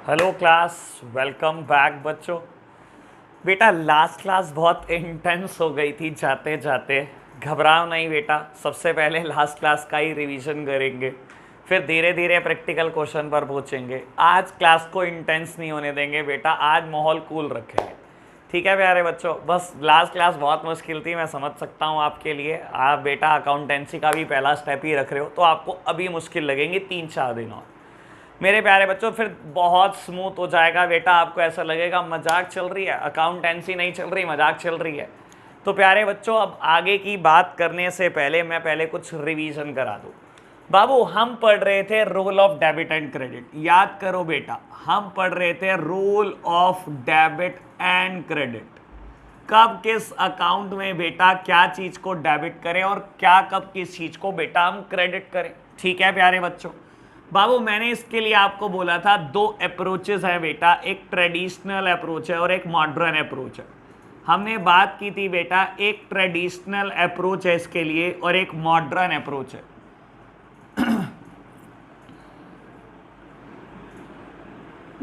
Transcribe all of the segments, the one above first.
Hello class, welcome back बच्चों। बेटा last class बहुत इंटेंस हो गई थी जाते जाते। घबराओ नहीं बेटा, सबसे पहले लास्ट क्लास का ही रिवीजन करेंगे, फिर धीरे धीरे प्रैक्टिकल क्वेश्चन पर पहुंचेंगे। आज क्लास को इंटेंस नहीं होने देंगे बेटा, आज माहौल कूल रखेंगे। ठीक है प्यारे बच्चों, बस लास्ट क्लास बहुत मुश्किल थी, मैं समझ सकता हूँ आपके लिए। आप बेटा अकाउंटेंसी का भी पहला स्टेप ही रख रहे हो, तो आपको अभी मुश्किल लगेंगी 3-4 दिन और। मेरे प्यारे बच्चों फिर बहुत स्मूथ हो जाएगा बेटा, आपको ऐसा लगेगा मजाक चल रही है, अकाउंटेंसी नहीं चल रही, मजाक चल रही है। तो प्यारे बच्चों अब आगे की बात करने से पहले मैं पहले कुछ रिवीजन करा दूं। बाबू हम पढ़ रहे थे rule of debit and credit, याद करो बेटा, हम पढ़ रहे थे rule of debit and credit. कब किस अकाउंट में बेटा क्या चीज को डेबिट करें और क्या कब किस चीज को बेटा हम क्रेडिट करें। ठीक है प्यारे बच्चों। बाबू मैंने इसके लिए आपको बोला था दो अप्रोचेस है बेटा, एक ट्रेडिशनल अप्रोच है और एक मॉडर्न अप्रोच है। हमने बात की थी बेटा एक ट्रेडिशनल अप्रोच है इसके लिए और एक मॉडर्न अप्रोच है।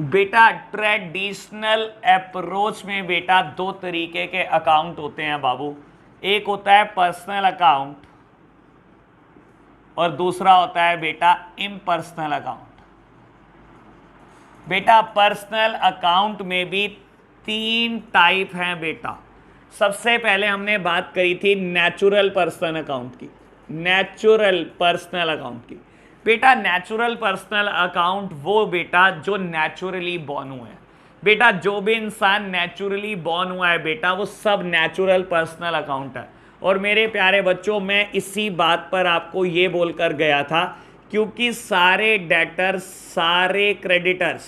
बेटा ट्रेडिशनल अप्रोच में बेटा दो तरीके के अकाउंट होते हैं बाबू, एक होता है पर्सनल अकाउंट और दूसरा होता है बेटा इम्पर्सनल अकाउंट। बेटा पर्सनल अकाउंट में भी 3 टाइप हैं बेटा। सबसे पहले हमने बात करी थी नेचुरल पर्सनल अकाउंट की, नेचुरल पर्सनल अकाउंट की। बेटा नेचुरल पर्सनल अकाउंट वो बेटा जो नेचुरली बॉर्न हुए हैं। बेटा जो भी इंसान नेचुरली बॉर्न हुआ है बेटा वो सब नेचुरल पर्सनल अकाउंट है। और मेरे प्यारे बच्चों मैं इसी बात पर आपको ये बोलकर गया था, क्योंकि सारे डेटर्स, सारे क्रेडिटर्स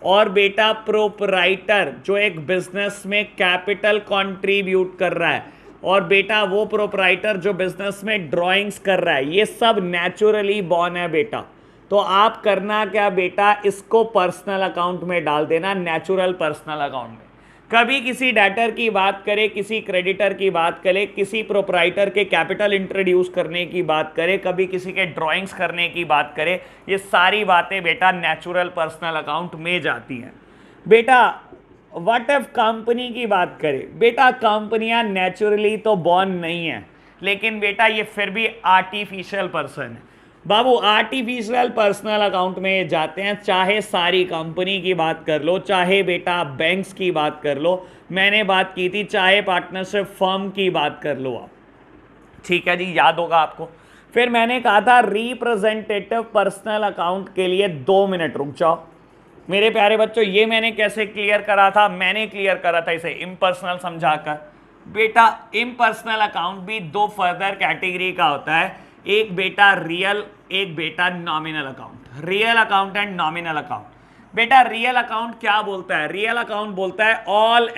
और बेटा प्रोपराइटर जो एक बिजनेस में कैपिटल कंट्रीब्यूट कर रहा है और बेटा वो प्रोपराइटर जो बिजनेस में ड्राइंग्स कर रहा है, ये सब नेचुरली बॉर्न है बेटा। तो आप करना क्या बेटा, इसको पर्सनल अकाउंट में डाल देना, नेचुरल पर्सनल अकाउंट में। कभी किसी डेटर की बात करें, किसी क्रेडिटर की बात करें, किसी प्रोपराइटर के कैपिटल इंट्रोड्यूस करने की बात करें, कभी किसी के ड्राइंग्स करने की बात करें, ये सारी बातें बेटा नेचुरल पर्सनल अकाउंट में जाती हैं। बेटा व्हाट इफ कंपनी की बात करें, बेटा कंपनियां नेचुरली तो बॉर्न नहीं है, लेकिन बेटा ये फिर भी आर्टिफिशियल पर्सन है। बाबू आर्टिफिशियल पर्सनल अकाउंट में जाते हैं, चाहे सारी कंपनी की बात कर लो, चाहे बेटा बैंक्स की बात कर लो, मैंने बात की थी चाहे पार्टनरशिप फर्म की बात कर लो आप। ठीक है जी, याद होगा आपको। फिर मैंने कहा था रिप्रेजेंटेटिव पर्सनल अकाउंट के लिए 2 मिनट रुक जाओ मेरे प्यारे बच्चों। ये मैंने कैसे क्लियर करा था, मैंने क्लियर करा था इसे इम्पर्सनल समझाकर। बेटा इम्पर्सनल अकाउंट भी 2 फर्दर कैटेगरी का होता है, एक बेटा रियल, एक बेटा nominal account. Real account and nominal account. बेटा रियल अकाउंट क्या बोलता है, रियल अकाउंट बोलता है ऑल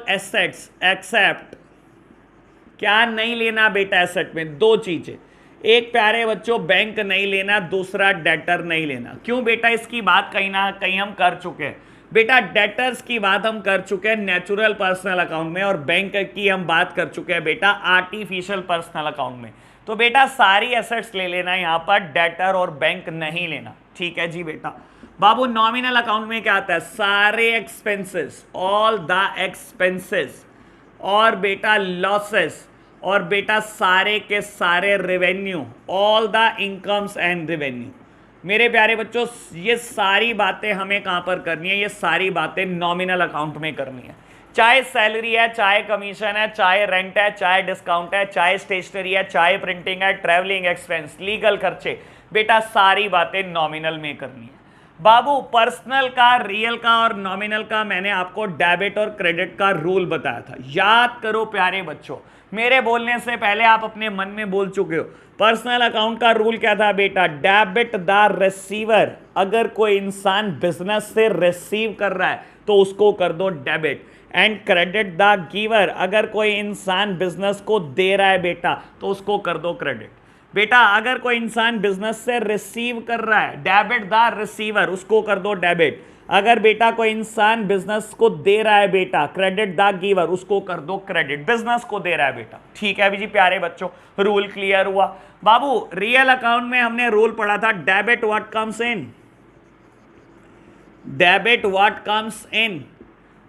एसेट्स एक्सेप्ट, क्या नहीं लेना बेटा एसेट में, 2 चीजें, एक प्यारे बच्चों बैंक नहीं लेना, दूसरा डेटर नहीं लेना। क्यों बेटा, इसकी बात कहीं ना कहीं हम कर चुके हैं बेटा। डेटर्स की बात हम कर चुके हैं नेचुरल पर्सनल अकाउंट में और बैंक की हम बात कर चुके हैं बेटा आर्टिफिशियल पर्सनल अकाउंट में। तो बेटा सारी एसेट्स ले लेना, यहां पर डेटर और बैंक नहीं लेना। ठीक है जी बेटा। बाबू नॉमिनल अकाउंट में क्या आता है, सारे एक्सपेंसेस, ऑल द एक्सपेंसेस और बेटा लॉसेस और बेटा सारे के सारे revenue, all the incomes and revenue. मेरे प्यारे बच्चों ये सारी बातें हमें कहां पर करनी है, ये सारी बातें नॉमिनल अकाउंट में करनी है। चाहे सैलरी है, चाहे कमीशन है, चाहे रेंट है, चाहे डिस्काउंट है, चाहे स्टेशनरी है, चाहे प्रिंटिंग है, ट्रैवलिंग एक्सपेंस, लीगल खर्चे, बेटा सारी बातें नॉमिनल में करनी है। बाबू पर्सनल का, रियल का और नॉमिनल का मैंने आपको डेबिट और क्रेडिट का रूल बताया था, याद करो प्यारे बच्चों। मेरे बोलने से पहले आप अपने मन में बोल चुके हो। पर्सनल अकाउंट का रूल क्या था बेटा, डेबिट द रिसीवर, अगर कोई इंसान बिजनेस से रिसीव कर रहा है तो उसको कर दो debit, and credit the giver, अगर कोई इंसान बिजनेस को दे रहा है बेटा तो उसको कर दो क्रेडिट। बेटा अगर कोई इंसान बिजनेस से रिसीव कर रहा है, डेबिट द रिसीवर, उसको कर दो डेबिट। अगर बेटा कोई इंसान बिजनेस को दे रहा है बेटा, क्रेडिट द गिवर, उसको कर दो क्रेडिट, बिजनेस को दे रहा है बेटा। ठीक है जी प्यारे बच्चों, रूल क्लियर हुआ। बाबू रियल अकाउंट में हमने रूल पढ़ा था, debit what comes in, debit what comes इन,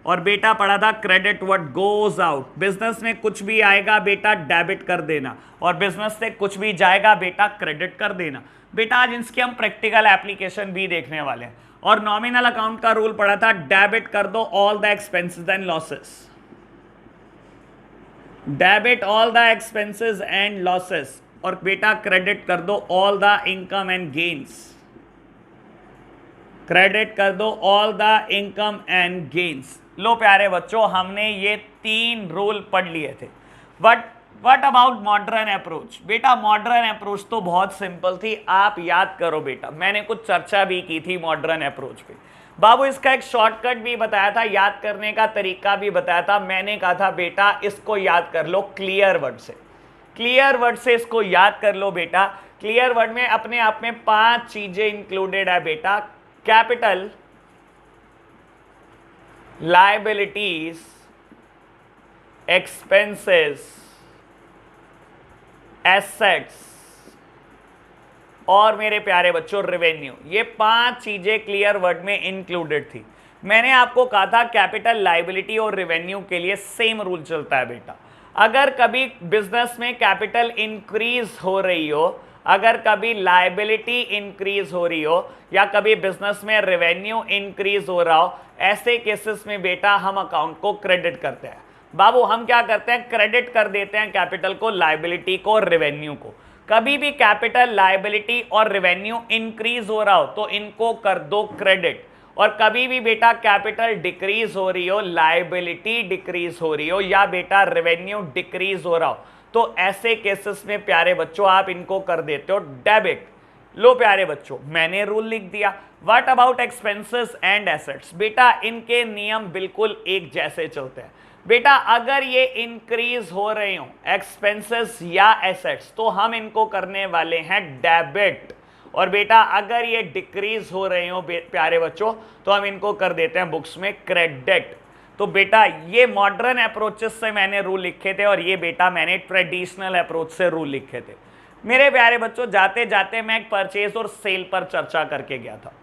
और बेटा पढ़ा था credit what goes out. Business में कुछ भी आएगा बेटा डेबिट कर देना, और बिजनेस से कुछ भी जाएगा बेटा क्रेडिट कर देना। बेटा आज इसके हम प्रैक्टिकल एप्लीकेशन भी देखने वाले हैं। और नॉमिनल अकाउंट का रूल पढ़ा था, डेबिट कर दो all the expenses and losses, debit all the expenses and losses, और बेटा क्रेडिट कर दो all the income and gains, credit कर दो all the income and gains. लो प्यारे बच्चों, हमने ये 3 रूल पढ़ लिए थे। But what about modern approach? बेटा मॉडर्न अप्रोच तो बहुत सिंपल थी, आप याद करो बेटा, मैंने कुछ चर्चा भी की थी मॉडर्न अप्रोच पे। बाबू इसका एक शॉर्टकट भी बताया था, याद करने का तरीका भी बताया था। मैंने कहा था बेटा इसको याद कर लो क्लियर वर्ड से, क्लियर वर्ड से इसको याद कर लो बेटा। क्लियर वर्ड में अपने आप में 5 चीजें इंक्लूडेड है बेटा, कैपिटल, लायबिलिटीज, एक्सपेंसेस, एसेट्स और मेरे प्यारे बच्चों रेवेन्यू। ये 5 चीजें क्लियर वर्ड में इंक्लूडेड थी। मैंने आपको कहा था कैपिटल, लायबिलिटी और रेवेन्यू के लिए सेम रूल चलता है बेटा। अगर कभी बिजनेस में कैपिटल इंक्रीज हो रही हो, अगर कभी लायबिलिटी इंक्रीज हो रही हो, या कभी बिजनेस में रेवेन्यू इंक्रीज हो रहा हो, ऐसे केसेस में बेटा हम अकाउंट को क्रेडिट करते हैं। बाबू हम क्या करते हैं, क्रेडिट कर देते हैं कैपिटल को, लायबिलिटी को और रेवेन्यू को। कभी भी कैपिटल, लायबिलिटी और रेवेन्यू इंक्रीज हो रहा हो तो इनको कर दो क्रेडिट, और कभी भी बेटा कैपिटल डिक्रीज हो रही हो, लायबिलिटी डिक्रीज हो रही हो, या बेटा रेवेन्यू डिक्रीज हो रहा हो, तो ऐसे केसेस में प्यारे बच्चों आप इनको कर देते हो डेबिट। लो प्यारे बच्चों, मैंने रूल लिख दिया। What about expenses and assets? बेटा इनके नियम बिल्कुल एक जैसे चलते हैं। बेटा अगर ये इंक्रीज हो रहे हो एक्सपेंसेस या एसेट्स तो हम इनको करने वाले हैं डेबिट, और बेटा अगर ये डिक्रीज हो रहे हो प्यारे बच्चों तो हम इनको कर देते हैं बुक्स में क्रेडिट। तो बेटा ये मॉडर्न अप्रोचेस से मैंने रूल लिखे थे, और ये बेटा मैंने ट्रेडिशनल अप्रोच से रूल लिखे थे। मेरे प्यारे बच्चों जाते जाते मैं एक परचेज और सेल पर चर्चा करके गया था।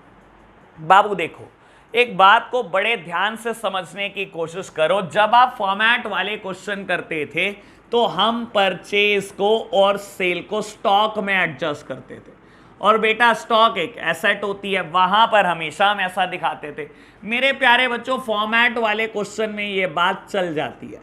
बाबू देखो, एक बात को बड़े ध्यान से समझने की कोशिश करो। जब आप फॉर्मेट वाले क्वेश्चन करते थे तो हम परचेज को और सेल को स्टॉक में एडजस्ट करते थे, और बेटा स्टॉक एक एसेट होती है, वहां पर हमेशा हम ऐसा दिखाते थे। मेरे प्यारे बच्चों फॉर्मेट वाले क्वेश्चन में ये बात चल जाती है,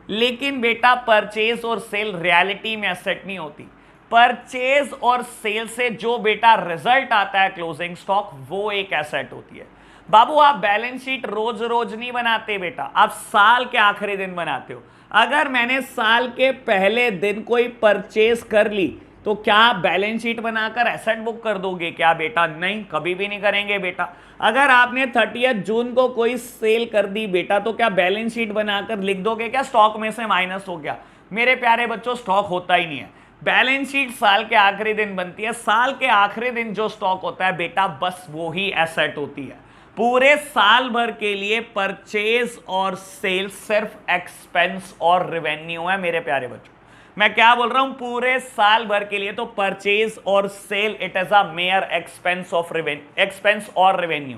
लेकिन बेटा परचेज और सेल रियलिटी में एसेट नहीं होती। परचेज और सेल से जो बेटा रिजल्ट आता है क्लोजिंग स्टॉक, वो एक एसेट होती है। बाबू आप बैलेंस शीट रोज रोज नहीं बनाते बेटा, आप साल के आखिरी दिन बनाते हो। अगर मैंने साल के पहले दिन कोई परचेज कर ली तो क्या आप बैलेंस शीट बनाकर एसेट बुक कर दोगे क्या बेटा? नहीं, कभी भी नहीं करेंगे बेटा। अगर आपने 30 जून को कोई सेल कर दी बेटा तो क्या बैलेंस शीट बनाकर लिख दोगे क्या स्टॉक में से माइनस हो गया? मेरे प्यारे बच्चों स्टॉक होता ही नहीं है। बैलेंस शीट साल के आखिरी दिन बनती है, साल के आखिरी दिन जो स्टॉक होता है बेटा बस वो ही एसेट होती है। पूरे साल भर के लिए परचेज और सेल सिर्फ एक्सपेंस और रेवेन्यू है मेरे प्यारे बच्चों। मैं क्या बोल रहा हूं, पूरे साल भर के लिए तो परचेज और sale it is a major expense of expense और रेवेन्यू।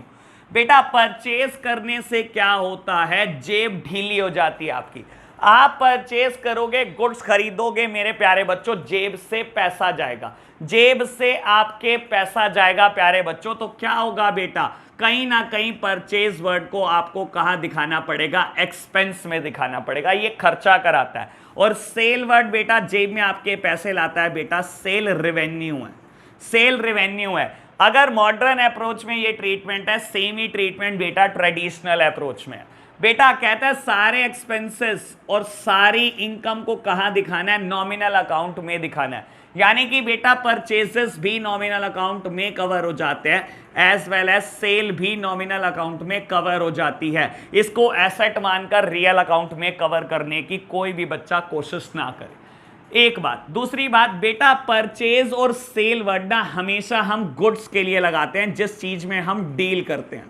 बेटा परचेज करने से क्या होता है, जेब ढीली हो जाती है आपकी। आप परचेज करोगे, गुड्स खरीदोगे मेरे प्यारे बच्चों, जेब से पैसा जाएगा, जेब से आपके पैसा जाएगा प्यारे बच्चों, तो क्या होगा बेटा, कहीं ना कहीं परचेज वर्ड को आपको कहां दिखाना पड़ेगा, एक्सपेंस में दिखाना पड़ेगा, ये खर्चा कराता है। और सेल वर्ड बेटा जेब में आपके पैसे लाता है बेटा, सेल रेवेन्यू है, सेल रेवेन्यू है। अगर मॉडर्न अप्रोच में ये ट्रीटमेंट है, सेम ही ट्रीटमेंट बेटा ट्रेडिशनल अप्रोच में है। बेटा कहता है सारे एक्सपेंसेस और सारी इनकम को कहां दिखाना है, नॉमिनल अकाउंट में दिखाना है। यानी कि बेटा परचेजेस भी नॉमिनल अकाउंट में कवर हो जाते हैं, एज वेल एज सेल भी नॉमिनल अकाउंट में कवर हो जाती है। इसको एसेट मानकर रियल अकाउंट में कवर करने की कोई भी बच्चा कोशिश ना करे। एक बात, दूसरी बात बेटा परचेज और सेल वर्ड ना हमेशा हम गुड्स के लिए लगाते हैं, जिस चीज में हम डील करते हैं,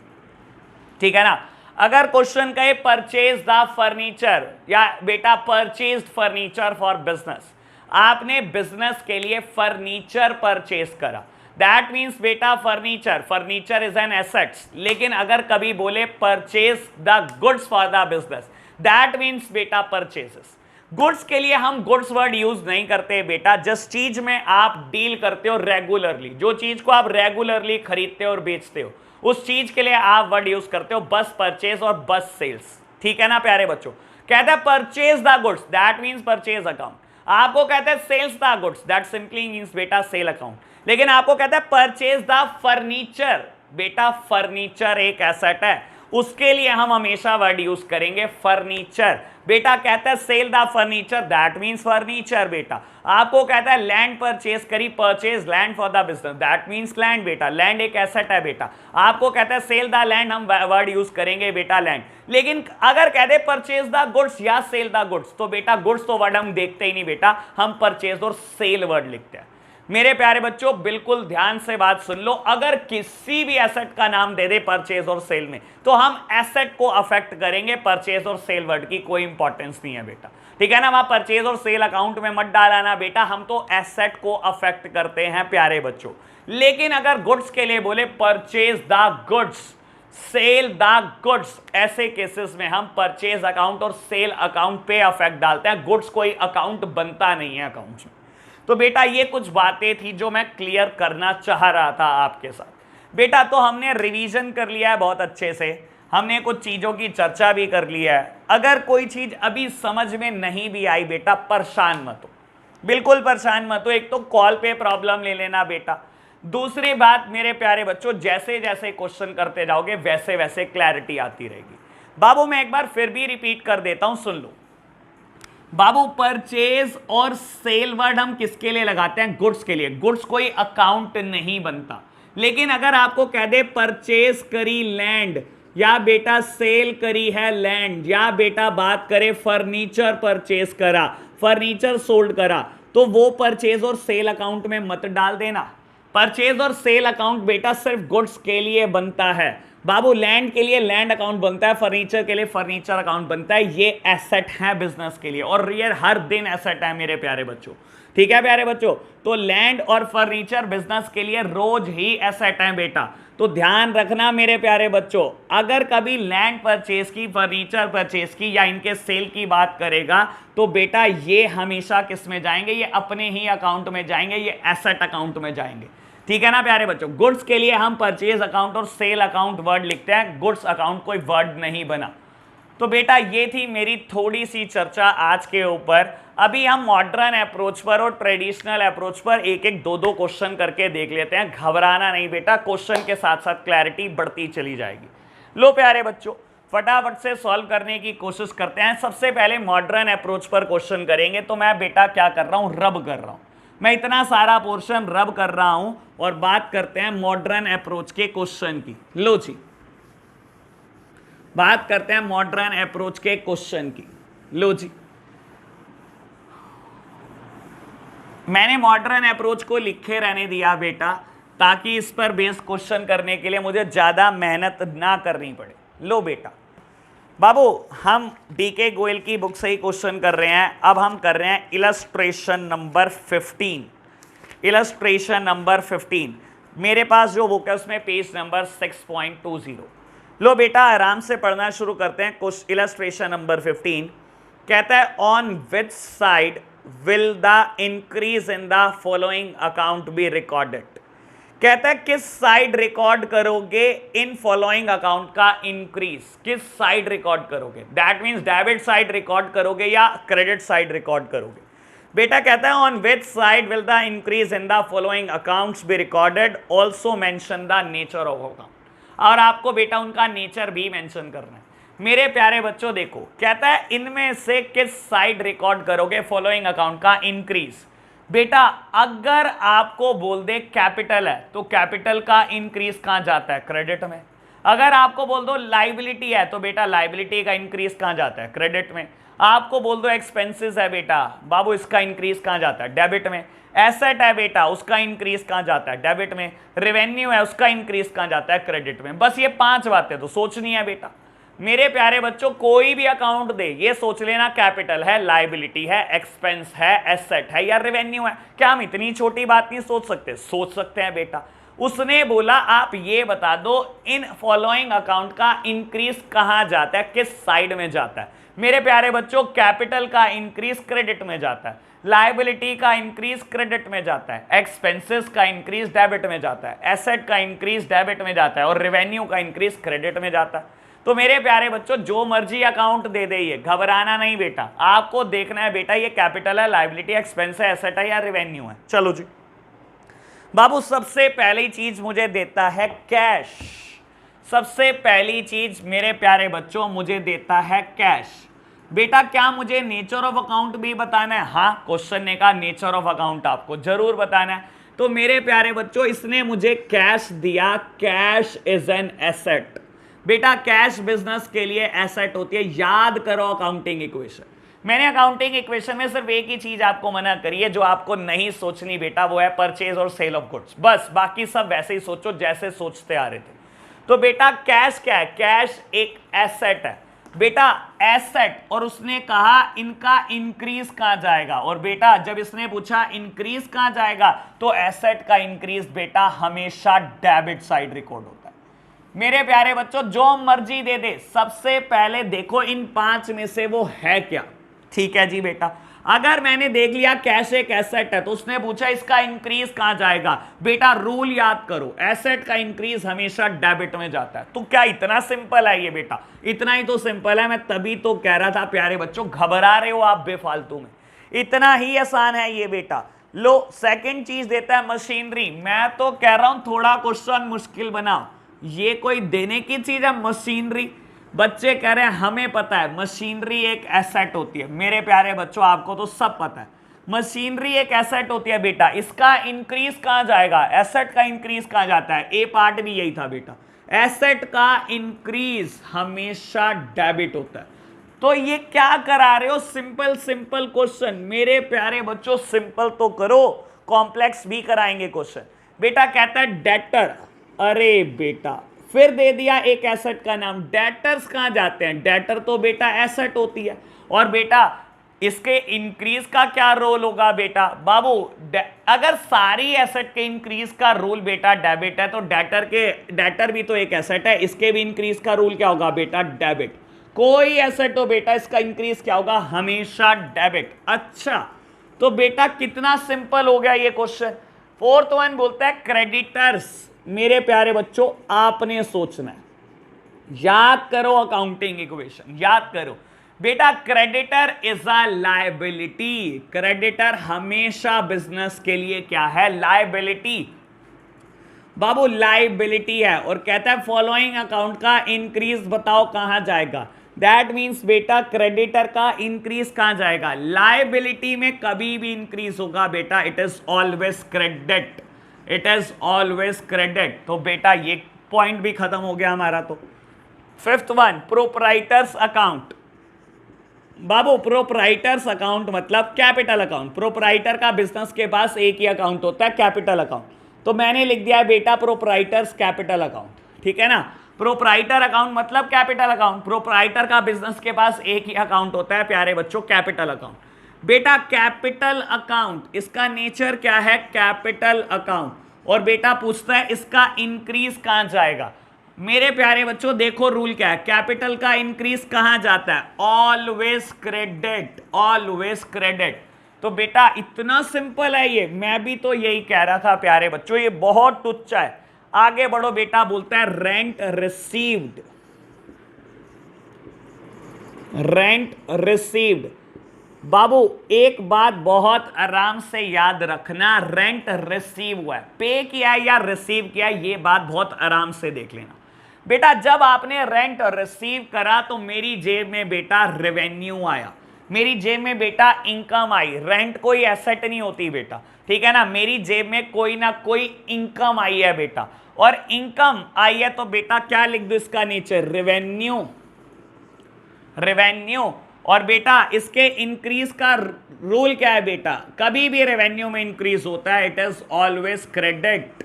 ठीक है ना। अगर क्वेश्चन कहे परचेज द फर्नीचर या बेटा परचेज फर्नीचर फॉर बिजनेस, आपने बिजनेस के लिए फर्नीचर परचेज करा, दैट मीन्स बेटा furniture, furniture is an assets. लेकिन अगर कभी बोले purchase the goods for the business, that means बेटा परचेजेस। गुड्स के लिए हम गुड्स वर्ड यूज नहीं करते बेटा, जिस चीज में आप डील करते हो रेगुलरली, जो चीज को आप रेगुलरली खरीदते हो और बेचते हो, उस चीज के लिए आप वर्ड यूज करते हो बस परचेज और बस सेल्स। ठीक है ना प्यारे बच्चों। कहते हैं purchase the goods, that means purchase account. आपको कहते हैं sales the goods, that simply means बेटा सेल अकाउंट। लेकिन आपको कहता है परचेज द फर्नीचर, बेटा फर्नीचर एक एसेट है, उसके लिए हम हमेशा वर्ड यूज करेंगे फर्नीचर। बेटा कहता है sale the furniture, that means furniture बेटा। आपको कहता है लैंड परचेज करी, purchase land for the business, that means land बेटा, लैंड एक एसेट है बेटा। आपको कहता है सेल द लैंड, हम वर्ड यूज करेंगे बेटा लैंड। लेकिन अगर कहते परचेज द गुड्स या सेल द गुड्स, तो बेटा गुड्स तो वर्ड हम देखते ही नहीं बेटा, हम परचेज और सेल वर्ड लिखते हैं। मेरे प्यारे बच्चों बिल्कुल ध्यान से बात सुन लो, अगर किसी भी एसेट का नाम दे दे परचेज और सेल में, तो हम एसेट को अफेक्ट करेंगे, परचेज और सेल वर्ड की कोई इंपॉर्टेंस नहीं है बेटा। ठीक है ना, वहां परचेज और सेल अकाउंट में मत डालाना बेटा, हम तो एसेट को अफेक्ट करते हैं प्यारे बच्चों। लेकिन अगर गुड्स के लिए बोले purchase the goods, sale the goods, ऐसे केसेस में हम परचेज अकाउंट और सेल अकाउंट पे अफेक्ट डालते हैं, गुड्स कोई अकाउंट बनता नहीं है अकाउंट में। तो बेटा ये कुछ बातें थी जो मैं क्लियर करना चाह रहा था आपके साथ बेटा। तो हमने रिवीजन कर लिया है बहुत अच्छे से, हमने कुछ चीज़ों की चर्चा भी कर ली है। अगर कोई चीज़ अभी समझ में नहीं भी आई बेटा, परेशान मत हो, बिल्कुल परेशान मत हो। एक तो कॉल पे प्रॉब्लम ले लेना बेटा, दूसरी बात मेरे प्यारे बच्चों, जैसे जैसे क्वेश्चन करते जाओगे वैसे वैसे क्लैरिटी आती रहेगी। बाबू मैं एक बार फिर भी रिपीट कर देता हूं, सुन लो बाबू। परचेज और सेल वर्ड हम किसके लिए लगाते हैं? गुड्स के लिए। गुड्स कोई अकाउंट नहीं बनता। लेकिन अगर आपको कह दे परचेज करी लैंड, या बेटा सेल करी है लैंड, या बेटा बात करे फर्नीचर परचेज करा, फर्नीचर सोल्ड करा, तो वो परचेज और सेल अकाउंट में मत डाल देना। परचेज और सेल अकाउंट बेटा सिर्फ गुड्स के लिए बनता है बाबू। लैंड के लिए लैंड अकाउंट बनता है, फर्नीचर के लिए फर्नीचर अकाउंट बनता है। ये एसेट है बिजनेस के लिए, और ये हर दिन एसेट है मेरे प्यारे बच्चों। ठीक है प्यारे बच्चों, तो लैंड और फर्नीचर बिजनेस के लिए रोज ही एसेट है बेटा। तो ध्यान रखना मेरे प्यारे बच्चों, अगर कभी लैंड परचेज की, फर्नीचर परचेज की या इनके सेल की बात करेगा, तो बेटा ये हमेशा किस में जाएंगे? ये अपने ही अकाउंट में जाएंगे, ये एसेट अकाउंट में जाएंगे। ठीक है ना प्यारे बच्चों। गुड्स के लिए हम परचेज अकाउंट और सेल अकाउंट वर्ड लिखते हैं, गुड्स अकाउंट कोई वर्ड नहीं बना। तो बेटा ये थी मेरी थोड़ी सी चर्चा आज के ऊपर। अभी हम मॉडर्न अप्रोच पर और ट्रेडिशनल अप्रोच पर एक एक दो दो क्वेश्चन करके देख लेते हैं। घबराना नहीं बेटा, क्वेश्चन के साथ साथ क्लैरिटी बढ़ती चली जाएगी। लो प्यारे बच्चों फटाफट से सॉल्व करने की कोशिश करते हैं। सबसे पहले मॉडर्न अप्रोच पर क्वेश्चन करेंगे। तो मैं बेटा क्या कर रहा हूं? रब कर रहा हूं। मैं इतना सारा पोर्शन रब कर रहा हूं और बात करते हैं मॉडर्न अप्रोच के क्वेश्चन की। लो जी, बात करते हैं मॉडर्न अप्रोच के क्वेश्चन की। लो जी, मैंने मॉडर्न अप्रोच को लिखे रहने दिया बेटा, ताकि इस पर बेस्ड क्वेश्चन करने के लिए मुझे ज्यादा मेहनत ना करनी पड़े। लो बेटा बाबू, हम डीके गोयल की बुक से ही क्वेश्चन कर रहे हैं। अब हम कर रहे हैं इलस्ट्रेशन नंबर 15। इलस्ट्रेशन नंबर 15 मेरे पास जो बुक है उसमें पेज नंबर 6.20। लो बेटा आराम से पढ़ना शुरू करते हैं। इलस्ट्रेशन नंबर 15 कहता है on which side will the increase in the following account be recorded. कहता है किस साइड रिकॉर्ड करोगे इन फॉलोइंग अकाउंट का इंक्रीज, किस साइड रिकॉर्ड करोगे? That means debit side record करोगे या क्रेडिट साइड रिकॉर्ड करोगे? बेटा कहता है on which side will the increase in the following accounts be recorded, also mention the nature of account. और आपको बेटा उनका नेचर भी मेंशन करना है। मेरे प्यारे बच्चों देखो, कहता है इनमें से किस साइड रिकॉर्ड करोगे फॉलोइंग अकाउंट का इंक्रीज। बेटा अगर आपको बोल दे कैपिटल है तो कैपिटल का इंक्रीज कहां जाता है? क्रेडिट में। अगर आपको बोल दो लाइबिलिटी है तो बेटा लाइबिलिटी का इंक्रीज कहां जाता है? क्रेडिट में। आपको बोल दो एक्सपेंसेस है बेटा बाबू, इसका इंक्रीज कहां जाता है? डेबिट में। एसेट है बेटा, उसका इंक्रीज कहां जाता है? डेबिट में। रेवेन्यू है, उसका इंक्रीज कहां जाता है? क्रेडिट में। बस ये 5 बातें तो सोचनी है बेटा। मेरे प्यारे बच्चों कोई भी अकाउंट दे, ये सोच लेना कैपिटल है, लायबिलिटी है, एक्सपेंस है, एसेट है या रेवेन्यू है। क्या हम इतनी छोटी बात नहीं सोच सकते? सोच सकते हैं बेटा। उसने बोला आप ये बता दो इन फॉलोइंग अकाउंट का इंक्रीज कहां जाता है, किस साइड में जाता है। मेरे प्यारे बच्चों कैपिटल का इंक्रीज क्रेडिट में जाता है, लायबिलिटी का इंक्रीज क्रेडिट में जाता है, एक्सपेंसेस का इंक्रीज डेबिट में जाता है, एसेट का इंक्रीज डेबिट में जाता है और रेवेन्यू का इंक्रीज क्रेडिट में जाता है। तो मेरे प्यारे बच्चों जो मर्जी अकाउंट दे दे, ये घबराना नहीं बेटा, आपको देखना है बेटा ये कैपिटल है, लायबिलिटी, एक्सपेंस है, एसेट है या रेवेन्यू है। चलो जी बाबू, सबसे पहली चीज मुझे देता है कैश। सबसे पहली चीज मेरे प्यारे बच्चों मुझे देता है कैश। बेटा क्या मुझे नेचर ऑफ अकाउंट भी बताना है? हाँ, क्वेश्चन ने कहा नेचर ऑफ अकाउंट आपको जरूर बताना है। तो मेरे प्यारे बच्चों इसने मुझे कैश दिया, कैश इज एन एसेट। बेटा कैश बिजनेस के लिए एसेट होती है, याद करो अकाउंटिंग इक्वेशन। मैंने अकाउंटिंग इक्वेशन में सिर्फ एक ही चीज आपको मना करी है जो आपको नहीं सोचनी बेटा, वो है परचेज और सेल ऑफ गुड्स। बस बाकी सब वैसे ही सोचो जैसे सोचते आ रहे थे। तो बेटा कैश क्या है? कैश एक एसेट है बेटा, एसेट। और उसने कहा इनका इंक्रीज कहां जाएगा, और बेटा जब इसने पूछा इंक्रीज कहां जाएगा तो एसेट का इंक्रीज बेटा हमेशा डेबिट साइड रिकॉर्ड होता है। मेरे प्यारे बच्चों जो मर्जी दे दे, सबसे पहले देखो इन पांच में से वो है क्या। ठीक है जी बेटा, अगर मैंने देख लिया कैश एक एसेट है तो उसने पूछा इसका इंक्रीज कहां जाएगा, बेटा रूल याद करो, एसेट का इंक्रीज हमेशा डेबिट में जाता है। तो क्या इतना सिंपल है ये बेटा? इतना ही तो सिंपल है, मैं तभी तो कह रहा था प्यारे बच्चों घबरा रहे हो आप बेफालतू में, इतना ही आसान है ये बेटा। लो सेकंड चीज देता है मशीनरी। मैं तो कह रहा हूं थोड़ा क्वेश्चन मुश्किल बनाओ, ये कोई देने की चीज है मशीनरी? बच्चे कह रहे हैं हमें पता है मशीनरी एक एसेट होती है। मेरे प्यारे बच्चों आपको तो सब पता है मशीनरी एक एसेट होती है बेटा, इसका इंक्रीज कहां जाएगा, एसेट का इंक्रीज कहां जाता है? ए पार्ट भी यही था बेटा, एसेट का इंक्रीज हमेशा डेबिट होता है। तो ये क्या करा रहे हो? सिंपल सिंपल क्वेश्चन मेरे प्यारे बच्चों, सिंपल तो करो, कॉम्प्लेक्स भी कराएंगे क्वेश्चन। बेटा कहता है डेटर, अरे बेटा फिर दे दिया एक एसेट का नाम। डेटर्स कहां जाते हैं? डेटर तो बेटा एसेट होती है, और बेटा इसके इंक्रीज का क्या रोल होगा बेटा? बाबू अगर सारी एसेट के इंक्रीज का रूल बेटा डेबिट है तो डेटर भी तो एक एसेट है, इसके भी इंक्रीज का रूल क्या होगा बेटा? डेबिट। कोई एसेट हो बेटा इसका इंक्रीज क्या होगा? हमेशा डेबिट। अच्छा तो बेटा कितना सिंपल हो गया ये क्वेश्चन। फोर्थ वन बोलता है क्रेडिटर्स। मेरे प्यारे बच्चों आपने सोचना है, याद करो अकाउंटिंग इक्वेशन, याद करो बेटा। Creditor is a liability. Creditor हमेशा बिजनेस के लिए क्या है? लायबिलिटी। बाबू लायबिलिटी है, और कहता है फॉलोइंग अकाउंट का इंक्रीज बताओ कहां जाएगा। दैट मीन्स बेटा क्रेडिटर का इंक्रीज कहां जाएगा? लायबिलिटी में कभी भी इंक्रीज होगा बेटा, it is always credit, it is always credit. तो बेटा ये पॉइंट भी खत्म हो गया हमारा। तो फिफ्थ वन प्रोप्राइटर्स अकाउंट। बाबू प्रोप्राइटर्स अकाउंट मतलब कैपिटल अकाउंट। प्रोप्राइटर का बिजनेस के पास एक ही अकाउंट होता है, कैपिटल अकाउंट। तो मैंने लिख दिया है बेटा प्रोप्राइटर्स कैपिटल अकाउंट, ठीक है ना। प्रोप्राइटर अकाउंट मतलब कैपिटल अकाउंट। प्रोप्राइटर का बिजनेस के पास एक ही अकाउंट होता है प्यारे बच्चों, कैपिटल अकाउंट। बेटा कैपिटल अकाउंट इसका नेचर क्या है? Capital account. और बेटा पूछता है इसका इंक्रीज कहां जाएगा। मेरे प्यारे बच्चों देखो रूल क्या है, कैपिटल का इंक्रीज कहां जाता है? Always credit, always credit. तो बेटा इतना सिंपल है ये, मैं भी तो यही कह रहा था प्यारे बच्चों, ये बहुत टुच्चा है। आगे बढ़ो बेटा, बोलता है रेंट रिसीव्ड। Rent received. बाबू एक बात बहुत आराम से याद रखना, रेंट रिसीव हुआ है, पे किया है या रिसीव किया है, ये बात बहुत आराम से देख लेना बेटा। जब आपने रेंट रिसीव करा तो मेरी जेब में बेटा रेवेन्यू आया, मेरी जेब में बेटा इनकम आई। रेंट कोई एसेट नहीं होती बेटा, ठीक है ना। मेरी जेब में कोई ना कोई इनकम आई है बेटा, और इनकम आई है तो बेटा क्या लिख दो इसका नेचर? Revenue, revenue. और बेटा इसके इंक्रीज का रूल क्या है बेटा? कभी भी रेवेन्यू में इंक्रीज होता है it is always credit,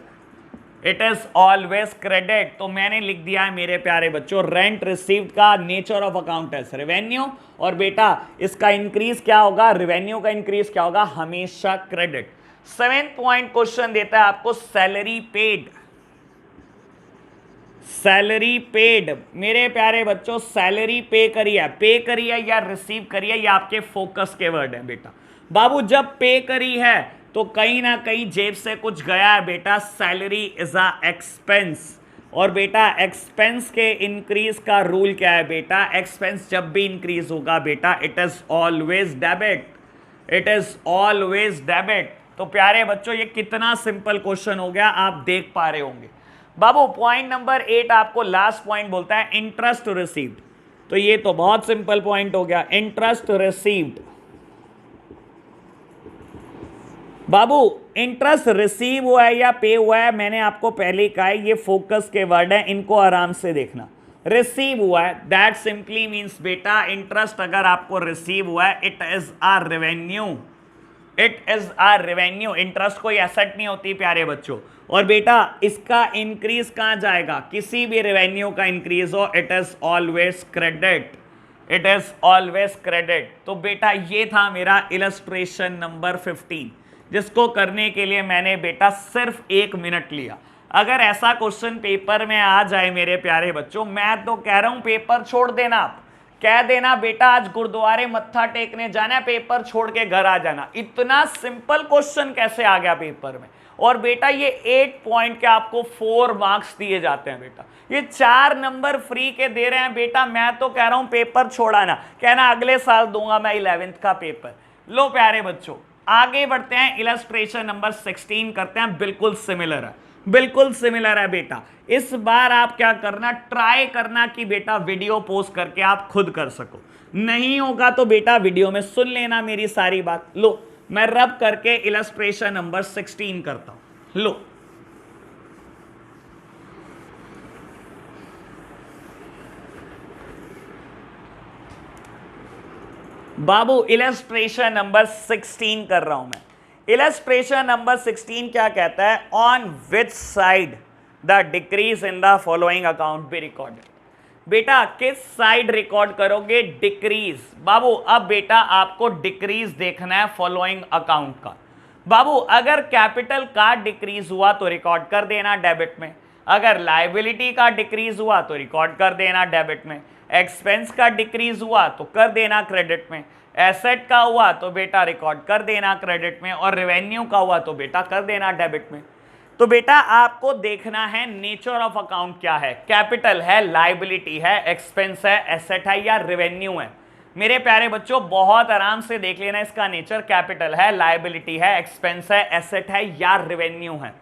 it is always credit. तो मैंने लिख दिया है मेरे प्यारे बच्चों, रेंट रिसीव्ड का नेचर ऑफ अकाउंट है रेवेन्यू, और बेटा इसका इंक्रीज क्या होगा, रेवेन्यू का इंक्रीज क्या होगा, हमेशा क्रेडिट। 7th पॉइंट क्वेश्चन देता है आपको सैलरी पेड। सैलरी पेड मेरे प्यारे बच्चों, सैलरी पे करी है या रिसीव करी है, ये आपके फोकस के वर्ड है बेटा। बाबू जब पे करी है तो कहीं ना कहीं जेब से कुछ गया है बेटा, सैलरी इज अ एक्सपेंस। और बेटा एक्सपेंस के इंक्रीज का रूल क्या है बेटा, एक्सपेंस जब भी इंक्रीज होगा बेटा it is always debit, it is always debit. तो प्यारे बच्चों ये कितना सिंपल क्वेश्चन हो गया, आप देख पा रहे होंगे। बाबू पॉइंट नंबर 8 आपको लास्ट पॉइंट बोलता है इंटरेस्ट रिसीव्ड। तो ये तो बहुत सिंपल पॉइंट हो गया, इंटरेस्ट रिसीव्ड। बाबू इंटरेस्ट रिसीव हुआ है या पे हुआ है, मैंने आपको पहले ही कहा है ये फोकस के वर्ड है, इनको आराम से देखना। रिसीव हुआ है दैट सिंपली मींस बेटा इंटरेस्ट अगर आपको रिसीव हुआ है it is a revenue, it is a revenue. Interest कोई एसेट नहीं होती प्यारे बच्चों। और बेटा इसका इंक्रीज कहां जाएगा, किसी भी रेवेन्यू का इंक्रीज हो it is always credit, it is always credit. तो बेटा ये था मेरा इलस्ट्रेशन नंबर 15, जिसको करने के लिए मैंने बेटा सिर्फ 1 मिनट लिया। अगर ऐसा क्वेश्चन पेपर में आ जाए मेरे प्यारे बच्चों, मैं तो कह रहा हूं पेपर छोड़ देना, आप कह देना बेटा आज गुरुद्वारे मत्था टेकने जाना है, पेपर छोड़ के घर आ जाना। इतना सिंपल क्वेश्चन कैसे आ गया पेपर में। और बेटा ये 8 पॉइंट के आपको 4 मार्क्स दिए जाते हैं बेटा, ये 4 नंबर फ्री के दे रहे हैं बेटा। मैं तो कह रहा हूं पेपर छोड़ाना, कहना अगले साल दूंगा मैं 11th का पेपर। लो प्यारे बच्चों आगे बढ़ते हैं, इलस्ट्रेशन नंबर 16 करते हैं। बिल्कुल सिमिलर है, बिल्कुल सिमिलर है बेटा। इस बार आप क्या करना, ट्राई करना कि बेटा वीडियो पोस्ट करके आप खुद कर सको, नहीं होगा तो बेटा वीडियो में सुन लेना मेरी सारी बात। लो मैं रब करके इलस्ट्रेशन नंबर 16 करता हूं। लो बाबू इलस्ट्रेशन नंबर 16 कर रहा हूं मैं। इलस्ट्रेशन नंबर 16 क्या कहता है, on which side the decrease in the following account be recorded. बेटा किस साइड रिकॉर्ड करोगे, डिक्रीज। बाबू अब बेटा आपको डिक्रीज देखना है फॉलोइंग अकाउंट का। बाबू अगर कैपिटल का डिक्रीज हुआ तो रिकॉर्ड कर देना डेबिट में, अगर लायबिलिटी का डिक्रीज हुआ तो रिकॉर्ड कर देना डेबिट में, एक्सपेंस का डिक्रीज हुआ तो कर देना क्रेडिट में, एसेट का हुआ तो बेटा रिकॉर्ड कर देना क्रेडिट में, और रेवेन्यू का हुआ तो बेटा कर देना डेबिट में। तो बेटा आपको देखना है नेचर ऑफ अकाउंट क्या है, कैपिटल है, लायबिलिटी है, एक्सपेंस है, एसेट है या रेवेन्यू है। मेरे प्यारे बच्चों बहुत आराम से देख लेना इसका नेचर, कैपिटल है, लायबिलिटी है, एक्सपेंस है, एसेट है या रेवेन्यू है।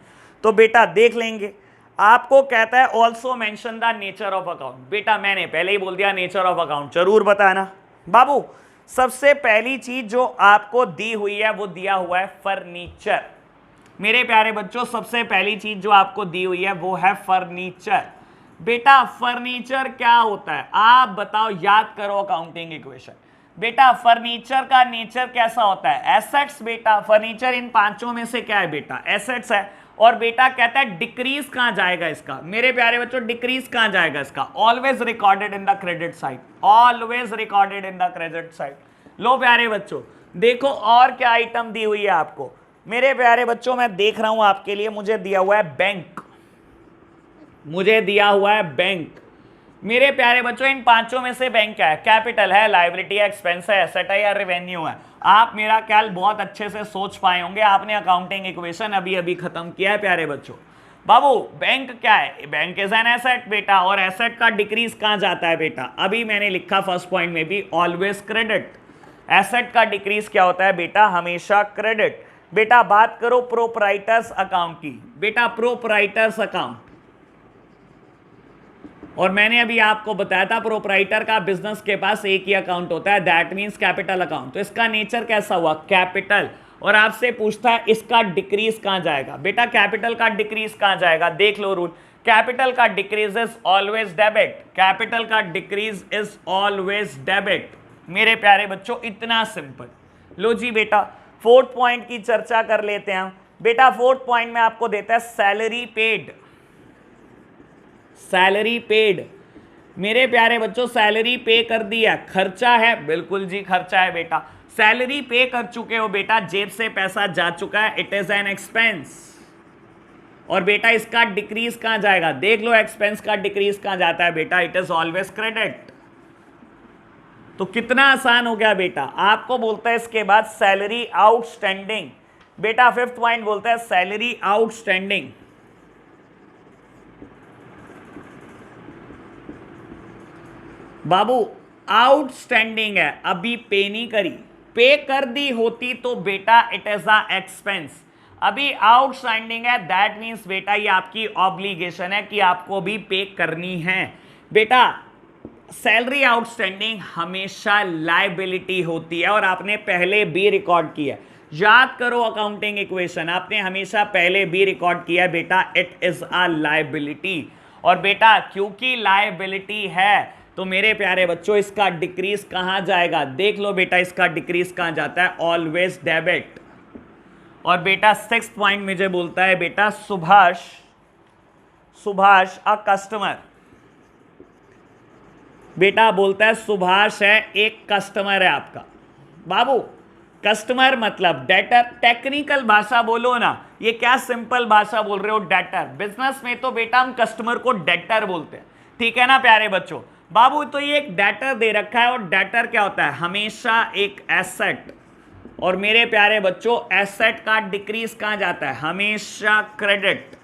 तो बेटा देख लेंगे। आपको कहता है also mention the nature of account. बेटा मैंने पहले ही बोल दिया नेचर ऑफ अकाउंट जरूर बताना। बाबू सबसे पहली चीज जो आपको दी हुई है वो दिया हुआ है फर्नीचर। मेरे प्यारे बच्चों सबसे पहली चीज जो आपको दी हुई है वो है फर्नीचर। बेटा फर्नीचर क्या होता है आप बताओ, याद करो अकाउंटिंग इक्वेशन। बेटा फर्नीचर का नेचर कैसा होता है, एसेट्स। बेटा फर्नीचर इन पांचों में से क्या है बेटा, एसेट्स है। और बेटा कहता है डिक्रीज कहां जाएगा इसका, मेरे प्यारे बच्चों डिक्रीज कहां जाएगा इसका, always recorded in the credit side, always recorded in the credit side. लो प्यारे बच्चों देखो और क्या आइटम दी हुई है आपको। मेरे प्यारे बच्चों मैं देख रहा हूं आपके लिए, मुझे दिया हुआ है बैंक, मुझे दिया हुआ है बैंक। मेरे प्यारे बच्चों इन पांचों में से बैंक क्या है, कैपिटल है, लायबिलिटी है, एक्सपेंस है, एसेट है या रेवेन्यू है। आप मेरा ख्याल बहुत अच्छे से सोच पाए होंगे, आपने अकाउंटिंग इक्वेशन अभी अभी खत्म किया है प्यारे बच्चों। बाबू बैंक क्या है, बैंक इज एन एसेट बेटा, और एसेट का डिक्रीज कहां जाता है बेटा, अभी मैंने लिखा फर्स्ट पॉइंट में भी ऑलवेज क्रेडिट। एसेट का डिक्रीज क्या होता है बेटा, हमेशा क्रेडिट। बेटा बात करो प्रोपराइटर्स अकाउंट की, बेटा प्रोपराइटर्स अकाउंट, और मैंने अभी आपको बताया था प्रोपराइटर का बिजनेस के पास एक ही अकाउंट होता है, दैट मींस कैपिटल अकाउंट। तो इसका नेचर कैसा हुआ, कैपिटल। और आपसे पूछता है इसका डिक्रीज कहां जाएगा, बेटा कैपिटल का डिक्रीज कहां जाएगा, देख लो रूल, कैपिटल का decrease is always debit, capital का डिक्रीज इज ऑलवेज डेबिट। मेरे प्यारे बच्चों इतना सिंपल। लो जी बेटा फोर्थ पॉइंट की चर्चा कर लेते हैं। बेटा फोर्थ पॉइंट में आपको देता है सैलरी पेड। सैलरी पेड, मेरे प्यारे बच्चों सैलरी पे कर दिया, खर्चा है, बिल्कुल जी खर्चा है बेटा, सैलरी पे कर चुके हो बेटा, जेब से पैसा जा चुका है, इट इज एन एक्सपेंस। और बेटा इसका डिक्रीज कहां जाएगा, देख लो एक्सपेंस का डिक्रीज कहां जाता है बेटा, इट इज ऑलवेज क्रेडिट। तो कितना आसान हो गया बेटा। आपको बोलता है इसके बाद सैलरी आउटस्टैंडिंग, बेटा फिफ्थ पॉइंट बोलता है सैलरी आउटस्टैंडिंग। बाबू आउटस्टैंडिंग है, अभी पे नहीं करी, पे कर दी होती तो बेटा इट इज अ एक्सपेंस, अभी आउटस्टैंडिंग है, दैट मीन्स बेटा ये आपकी ऑब्लिगेशन है कि आपको भी पे करनी है। बेटा सैलरी आउटस्टैंडिंग हमेशा लायबिलिटी होती है और आपने पहले भी रिकॉर्ड किया है, याद करो अकाउंटिंग इक्वेशन, आपने हमेशा पहले भी रिकॉर्ड किया है बेटा, इट इज अ लायबिलिटी। और बेटा क्योंकि लायबिलिटी है तो मेरे प्यारे बच्चों इसका डिक्रीज कहां जाएगा, देख लो बेटा इसका डिक्रीज कहां जाता है, ऑलवेज डेबिट। और बेटा सिक्स्थ पॉइंट मुझे बोलता है बेटा सुभाष, सुभाष अ कस्टमर, बेटा बोलता है सुभाष है एक कस्टमर है आपका। बाबू कस्टमर मतलब डेटर, टेक्निकल भाषा बोलो ना, ये क्या सिंपल भाषा बोल रहे हो डेटर, बिजनेस में तो बेटा हम कस्टमर को डेटर बोलते हैं, ठीक है ना प्यारे बच्चों। बाबू तो ये एक डेटर दे रखा है और डेटर क्या होता है, हमेशा एक एसेट, और मेरे प्यारे बच्चों एसेट का डिक्रीज कहां जाता है, हमेशा क्रेडिट।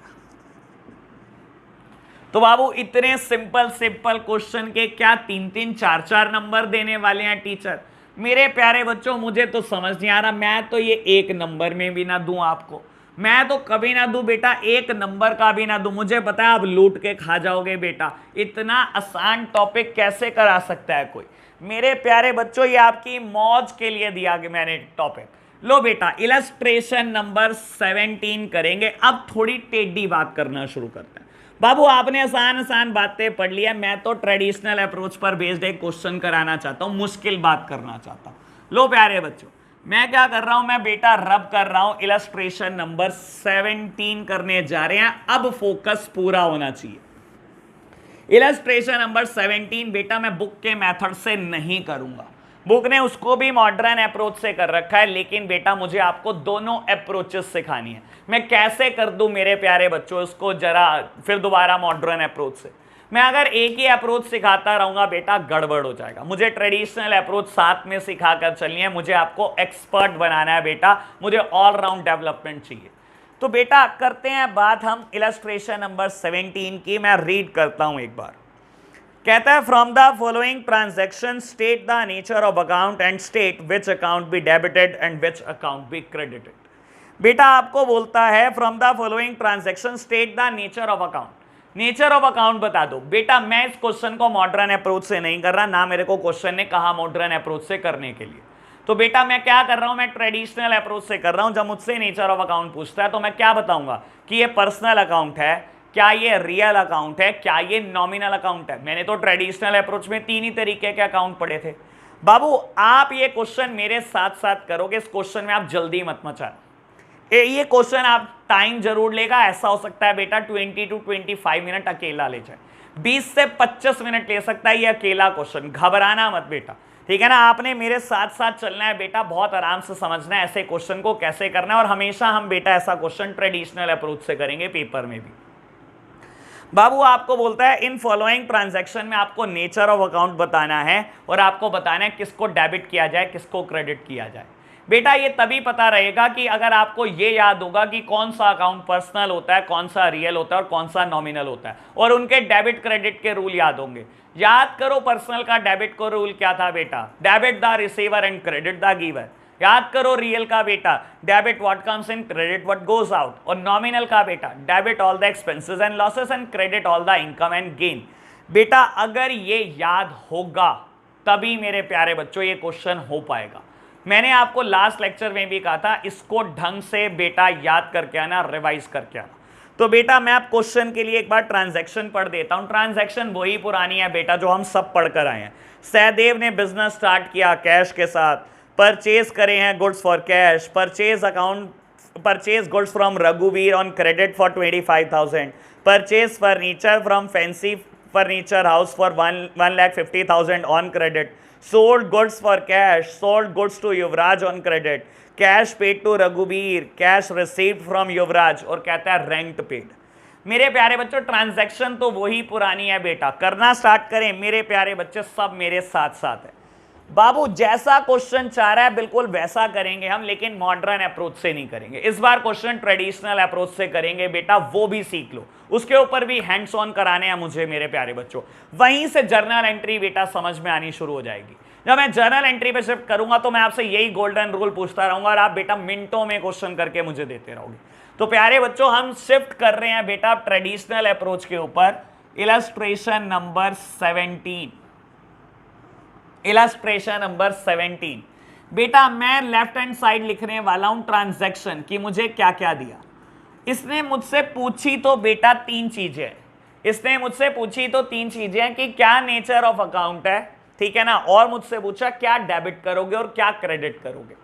तो बाबू इतने सिंपल सिंपल क्वेश्चन के क्या 3-3 4-4 नंबर देने वाले हैं टीचर। मेरे प्यारे बच्चों मुझे तो समझ नहीं आ रहा, मैं तो ये एक नंबर में भी ना दूं आपको, मैं तो कभी ना दूं बेटा, एक नंबर का भी ना दूं, मुझे पता है आप लूट के खा जाओगे बेटा, इतना आसान टॉपिक कैसे करा सकता है कोई। मेरे प्यारे बच्चों ये आपकी मौज के लिए दिया गया मैंने टॉपिक। लो बेटा इलस्ट्रेशन नंबर 17 करेंगे, अब थोड़ी टेढ़ी बात करना शुरू करते हैं। बाबू आपने आसान आसान बातें पढ़ लिया, मैं तो ट्रेडिशनल अप्रोच पर बेस्ड एक क्वेश्चन कराना चाहता हूं, मुश्किल बात करना चाहता हूं। लो प्यारे बच्चों मैं क्या कर रहा हूं, मैं बेटा रब कर रहा हूं, इलस्ट्रेशन नंबर 17 करने जा रहे हैं, अब फोकस पूरा होना चाहिए। इलस्ट्रेशन नंबर 17 बेटा मैं बुक के मेथड से नहीं करूंगा, बुक ने उसको भी मॉडर्न अप्रोच से कर रखा है, लेकिन बेटा मुझे आपको दोनों अप्रोचेस सिखानी है। मैं कैसे कर दूं मेरे प्यारे बच्चों इसको जरा फिर दोबारा मॉडर्न अप्रोच से, मैं अगर एक ही अप्रोच सिखाता रहूंगा बेटा गड़बड़ हो जाएगा, मुझे ट्रेडिशनल अप्रोच साथ में सिखाकर चलनी है, मुझे आपको एक्सपर्ट बनाना है बेटा, मुझे ऑलराउंड डेवलपमेंट चाहिए। तो बेटा करते हैं बात हम इलस्ट्रेशन नंबर 17 की, मैं रीड करता हूं एक बार। कहता है from the following transaction state the nature of account and state which account be debited and which account be credited. बेटा आपको बोलता है from the following transaction state the nature of account, nature of account बता दो। बेटा मैं इस question को मॉडर्न अप्रोच से नहीं कर रहा, ना मेरे को क्वेश्चन ने कहा मॉडर्न अप्रोच से करने के लिए, तो बेटा मैं क्या कर रहा हूं, मैं ट्रेडिशनल अप्रोच से कर रहा हूं। जब मुझसे नेचर ऑफ अकाउंट पूछता है तो मैं क्या बताऊंगा कि ये पर्सनल अकाउंट है, क्या ये रियल अकाउंट है, क्या ये नॉमिनल अकाउंट है। मैंने तो ट्रेडिशनल अप्रोच में 3 ही तरीके के अकाउंट पढ़े थे। बाबू आप ये क्वेश्चन मेरे साथ साथ करोगे, इस क्वेश्चन में आप जल्दी मत मचाना, ये क्वेश्चन आप टाइम जरूर लेगा, ऐसा हो सकता है बेटा 20 to 25 मिनट अकेला ले जाए, 20 से 25 मिनट ले सकता है ये अकेला क्वेश्चन, घबराना मत बेटा, ठीक है ना। आपने मेरे साथ साथ चलना है बेटा, बहुत आराम से समझना है ऐसे क्वेश्चन को कैसे करना है, और हमेशा हम बेटा ऐसा क्वेश्चन ट्रेडिशनल अप्रोच से करेंगे पेपर में भी। बाबू आपको बोलता है इन फॉलोइंग ट्रांजैक्शन में आपको नेचर ऑफ अकाउंट बताना है और आपको बताना है किसको डेबिट किया जाए किसको क्रेडिट किया जाए। बेटा ये तभी पता रहेगा कि अगर आपको ये याद होगा कि कौन सा अकाउंट पर्सनल होता है, कौन सा रियल होता है और कौन सा नॉमिनल होता है, और उनके डेबिट क्रेडिट के रूल याद होंगे। याद करो पर्सनल का डेबिट को रूल क्या था बेटा, debit the receiver and credit the giver. याद करो रियल का बेटा, debit what comes in credit what goes out, और नॉमिनल का बेटा debit all the expenses and losses and credit all the income and gain. बेटा अगर ये याद होगा तभी मेरे प्यारे बच्चों ये क्वेश्चन हो पाएगा। मैंने आपको लास्ट लेक्चर में भी कहा था इसको ढंग से बेटा याद करके आना, रिवाइज करके आना। तो बेटा मैं आप क्वेश्चन के लिए एक बार ट्रांजैक्शन पढ़ देता हूं। ट्रांजैक्शन वही पुरानी है बेटा जो हम सब पढ़कर आए हैं। सहदेव ने बिजनेस स्टार्ट किया कैश के साथ, परचेज करे हैं goods for cash, purchase account purchase goods from रघुवीर on credit for 25,000, purchase furniture from fancy furniture house for 1,50,000 on credit, sold goods for cash, sold goods to Yuvraj on credit, cash paid to रघुवीर, cash received from Yuvraj, और कहता है rent paid. मेरे प्यारे बच्चों transaction तो वही पुरानी है बेटा, करना स्टार्ट करें मेरे प्यारे बच्चे, सब मेरे साथ साथ है। बाबू जैसा क्वेश्चन चाह रहा है बिल्कुल वैसा करेंगे हम, लेकिन मॉडर्न अप्रोच से नहीं करेंगे इस बार, क्वेश्चन ट्रेडिशनल अप्रोच से करेंगे बेटा, वो भी सीख लो, उसके ऊपर भी हैंड्स ऑन कराने हैं मुझे मेरे प्यारे बच्चों। वहीं से जर्नल एंट्री बेटा समझ में आनी शुरू हो जाएगी। जब मैं जर्नल एंट्री पे शिफ्ट करूंगा तो मैं आपसे यही गोल्डन रूल पूछता रहूंगा और आप बेटा मिनटों में क्वेश्चन करके मुझे देते रहोगे। तो प्यारे बच्चों हम शिफ्ट कर रहे हैं बेटा ट्रेडिशनल अप्रोच के ऊपर। इलस्ट्रेशन नंबर 17, इलस्ट्रेशन नंबर 17 बेटा मैं लेफ्ट हैंड साइड लिखने वाला हूं ट्रांजैक्शन कि मुझे क्या क्या दिया। इसने मुझसे पूछी तो बेटा तीन चीजें, इसने मुझसे पूछी तो तीन चीजें कि क्या नेचर ऑफ अकाउंट है, ठीक है ना, और मुझसे पूछा क्या डेबिट करोगे और क्या क्रेडिट करोगे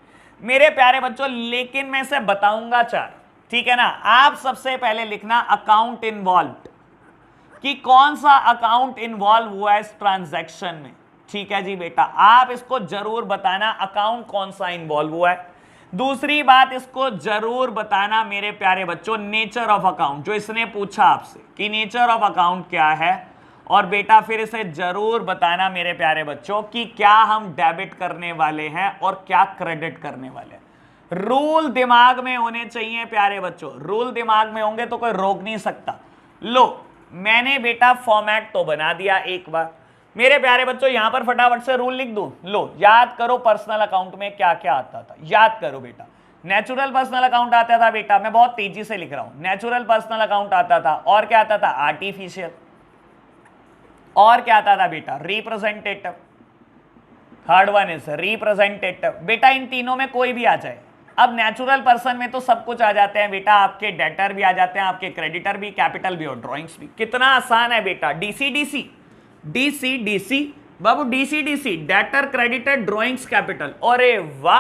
मेरे प्यारे बच्चों। लेकिन मैं इसे बताऊंगा चार, ठीक है ना। आप सबसे पहले लिखना अकाउंट इन्वॉल्व, कि कौन सा अकाउंट इन्वॉल्व हुआ है इस ट्रांजैक्शन में, ठीक है जी बेटा, आप इसको जरूर बताना अकाउंट कौन सा इन्वॉल्व हुआ है। दूसरी बात इसको जरूर बताना मेरे प्यारे बच्चों नेचर ऑफ अकाउंट, जो इसने पूछा आपसे कि नेचर ऑफ अकाउंट क्या है, और बेटा फिर इसे जरूर बताना मेरे प्यारे बच्चों कि क्या हम डेबिट करने वाले हैं और क्या क्रेडिट करने वाले हैं। रूल दिमाग में होने चाहिए प्यारे बच्चों, रूल दिमाग में होंगे तो कोई रोक नहीं सकता। लो मैंने बेटा फॉर्मेट तो बना दिया एक बार मेरे प्यारे बच्चों, यहां पर फटाफट से रूल लिख दूं। लो याद करो पर्सनल अकाउंट में क्या क्या आता था, याद करो बेटा। नेचुरल पर्सनल अकाउंट आता था बेटा, मैं बहुत तेजी से लिख रहा हूं, नेचुरल पर्सनल अकाउंट आता था, और क्या आता था आर्टिफिशियल, और क्या आता था बेटा representative, third one is representative. बेटा इन तीनों में कोई भी आ जाए। अब नेचुरल पर्सन में तो सब कुछ आ जाते हैं बेटा, आपके डेटर भी आ जाते हैं, आपके क्रेडिटर भी, कैपिटल भी और ड्रॉइंग्स भी। कितना आसान है बेटा, डीसी डीसी डीसी डीसी बाबू, DC DC debtor creditor drawings capital. अरे वाह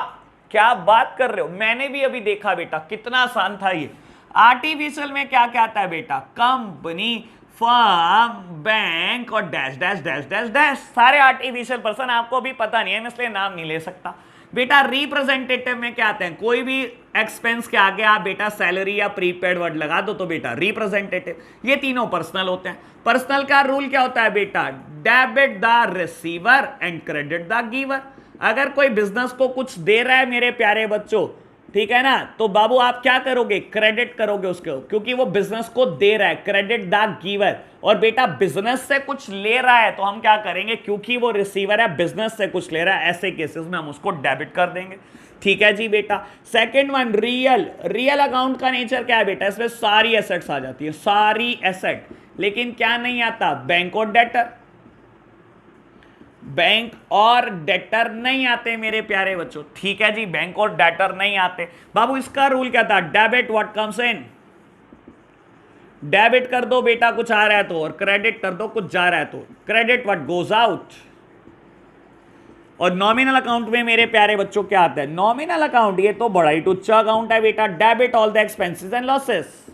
क्या बात कर रहे हो, मैंने भी अभी देखा बेटा कितना आसान था ये। आर्टिफिशियल में क्या क्या आता है बेटा, कंपनी, फर्म, बैंक और dash dash dash dash dash, सारे आर्टिफिशियल पर्सन, आपको भी पता नहीं है मैं इसलिए नाम नहीं ले सकता। बेटा रिप्रेजेंटेटिव में क्या आते हैं, कोई भी एक्सपेंस के आगे आप बेटा सैलरी या प्रीपेड वर्ड लगा दो तो बेटा रिप्रेजेंटेटिव। ये तीनों पर्सनल होते हैं। पर्सनल का रूल क्या होता है बेटा, debit the receiver and credit the giver. अगर कोई बिजनेस को कुछ दे रहा है मेरे प्यारे बच्चों, ठीक है ना, तो बाबू आप क्या करोगे, क्रेडिट करोगे उसको, क्योंकि वो बिजनेस को दे रहा है, क्रेडिट द गिवर। और बेटा बिजनेस से कुछ ले रहा है तो हम क्या करेंगे, क्योंकि वो रिसीवर है बिजनेस से कुछ ले रहा है, ऐसे केसेस में हम उसको डेबिट कर देंगे, ठीक है जी बेटा। Second one real, real account का नेचर क्या है बेटा, इसमें सारी एसेट्स आ जाती है, सारी एसेट, लेकिन क्या नहीं आता, बैंक और डेटर, बैंक और डेटर नहीं आते मेरे प्यारे बच्चों, ठीक है जी, बैंक और डेटर नहीं आते। बाबू इसका रूल क्या था, debit what comes in, debit कर दो बेटा कुछ आ रहा है तो, और क्रेडिट कर दो कुछ जा रहा है तो, क्रेडिट व्हाट गोज आउट। और नॉमिनल अकाउंट में मेरे प्यारे बच्चों क्या आता है, नॉमिनल अकाउंट, ये तो बड़ा ही टुच्चा अकाउंट है बेटा, debit all the expenses and losses,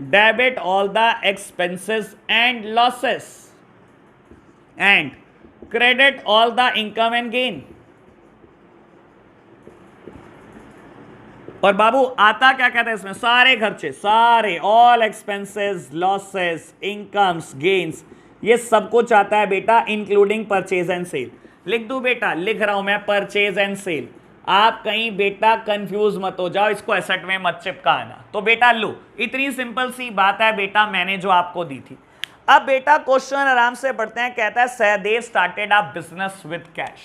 debit all the expenses and losses and credit all the income and gain। और बाबू आता क्या कहता है इसमें, सारे खर्चे, सारे all expenses, losses, incomes, gains, ये सब कुछ आता है बेटा, इंक्लूडिंग परचेज एंड सेल। लिख दूं बेटा, लिख रहा हूं मैं परचेज एंड सेल, आप कहीं बेटा कंफ्यूज मत हो जाओ, इसको एसेट में मत चिपकाना। तो बेटा लो इतनी सिंपल सी बात है बेटा, मैंने जो आपको दी थी। अब बेटा क्वेश्चन आराम से पढ़ते हैं, कहता है Sahdev started a business with cash.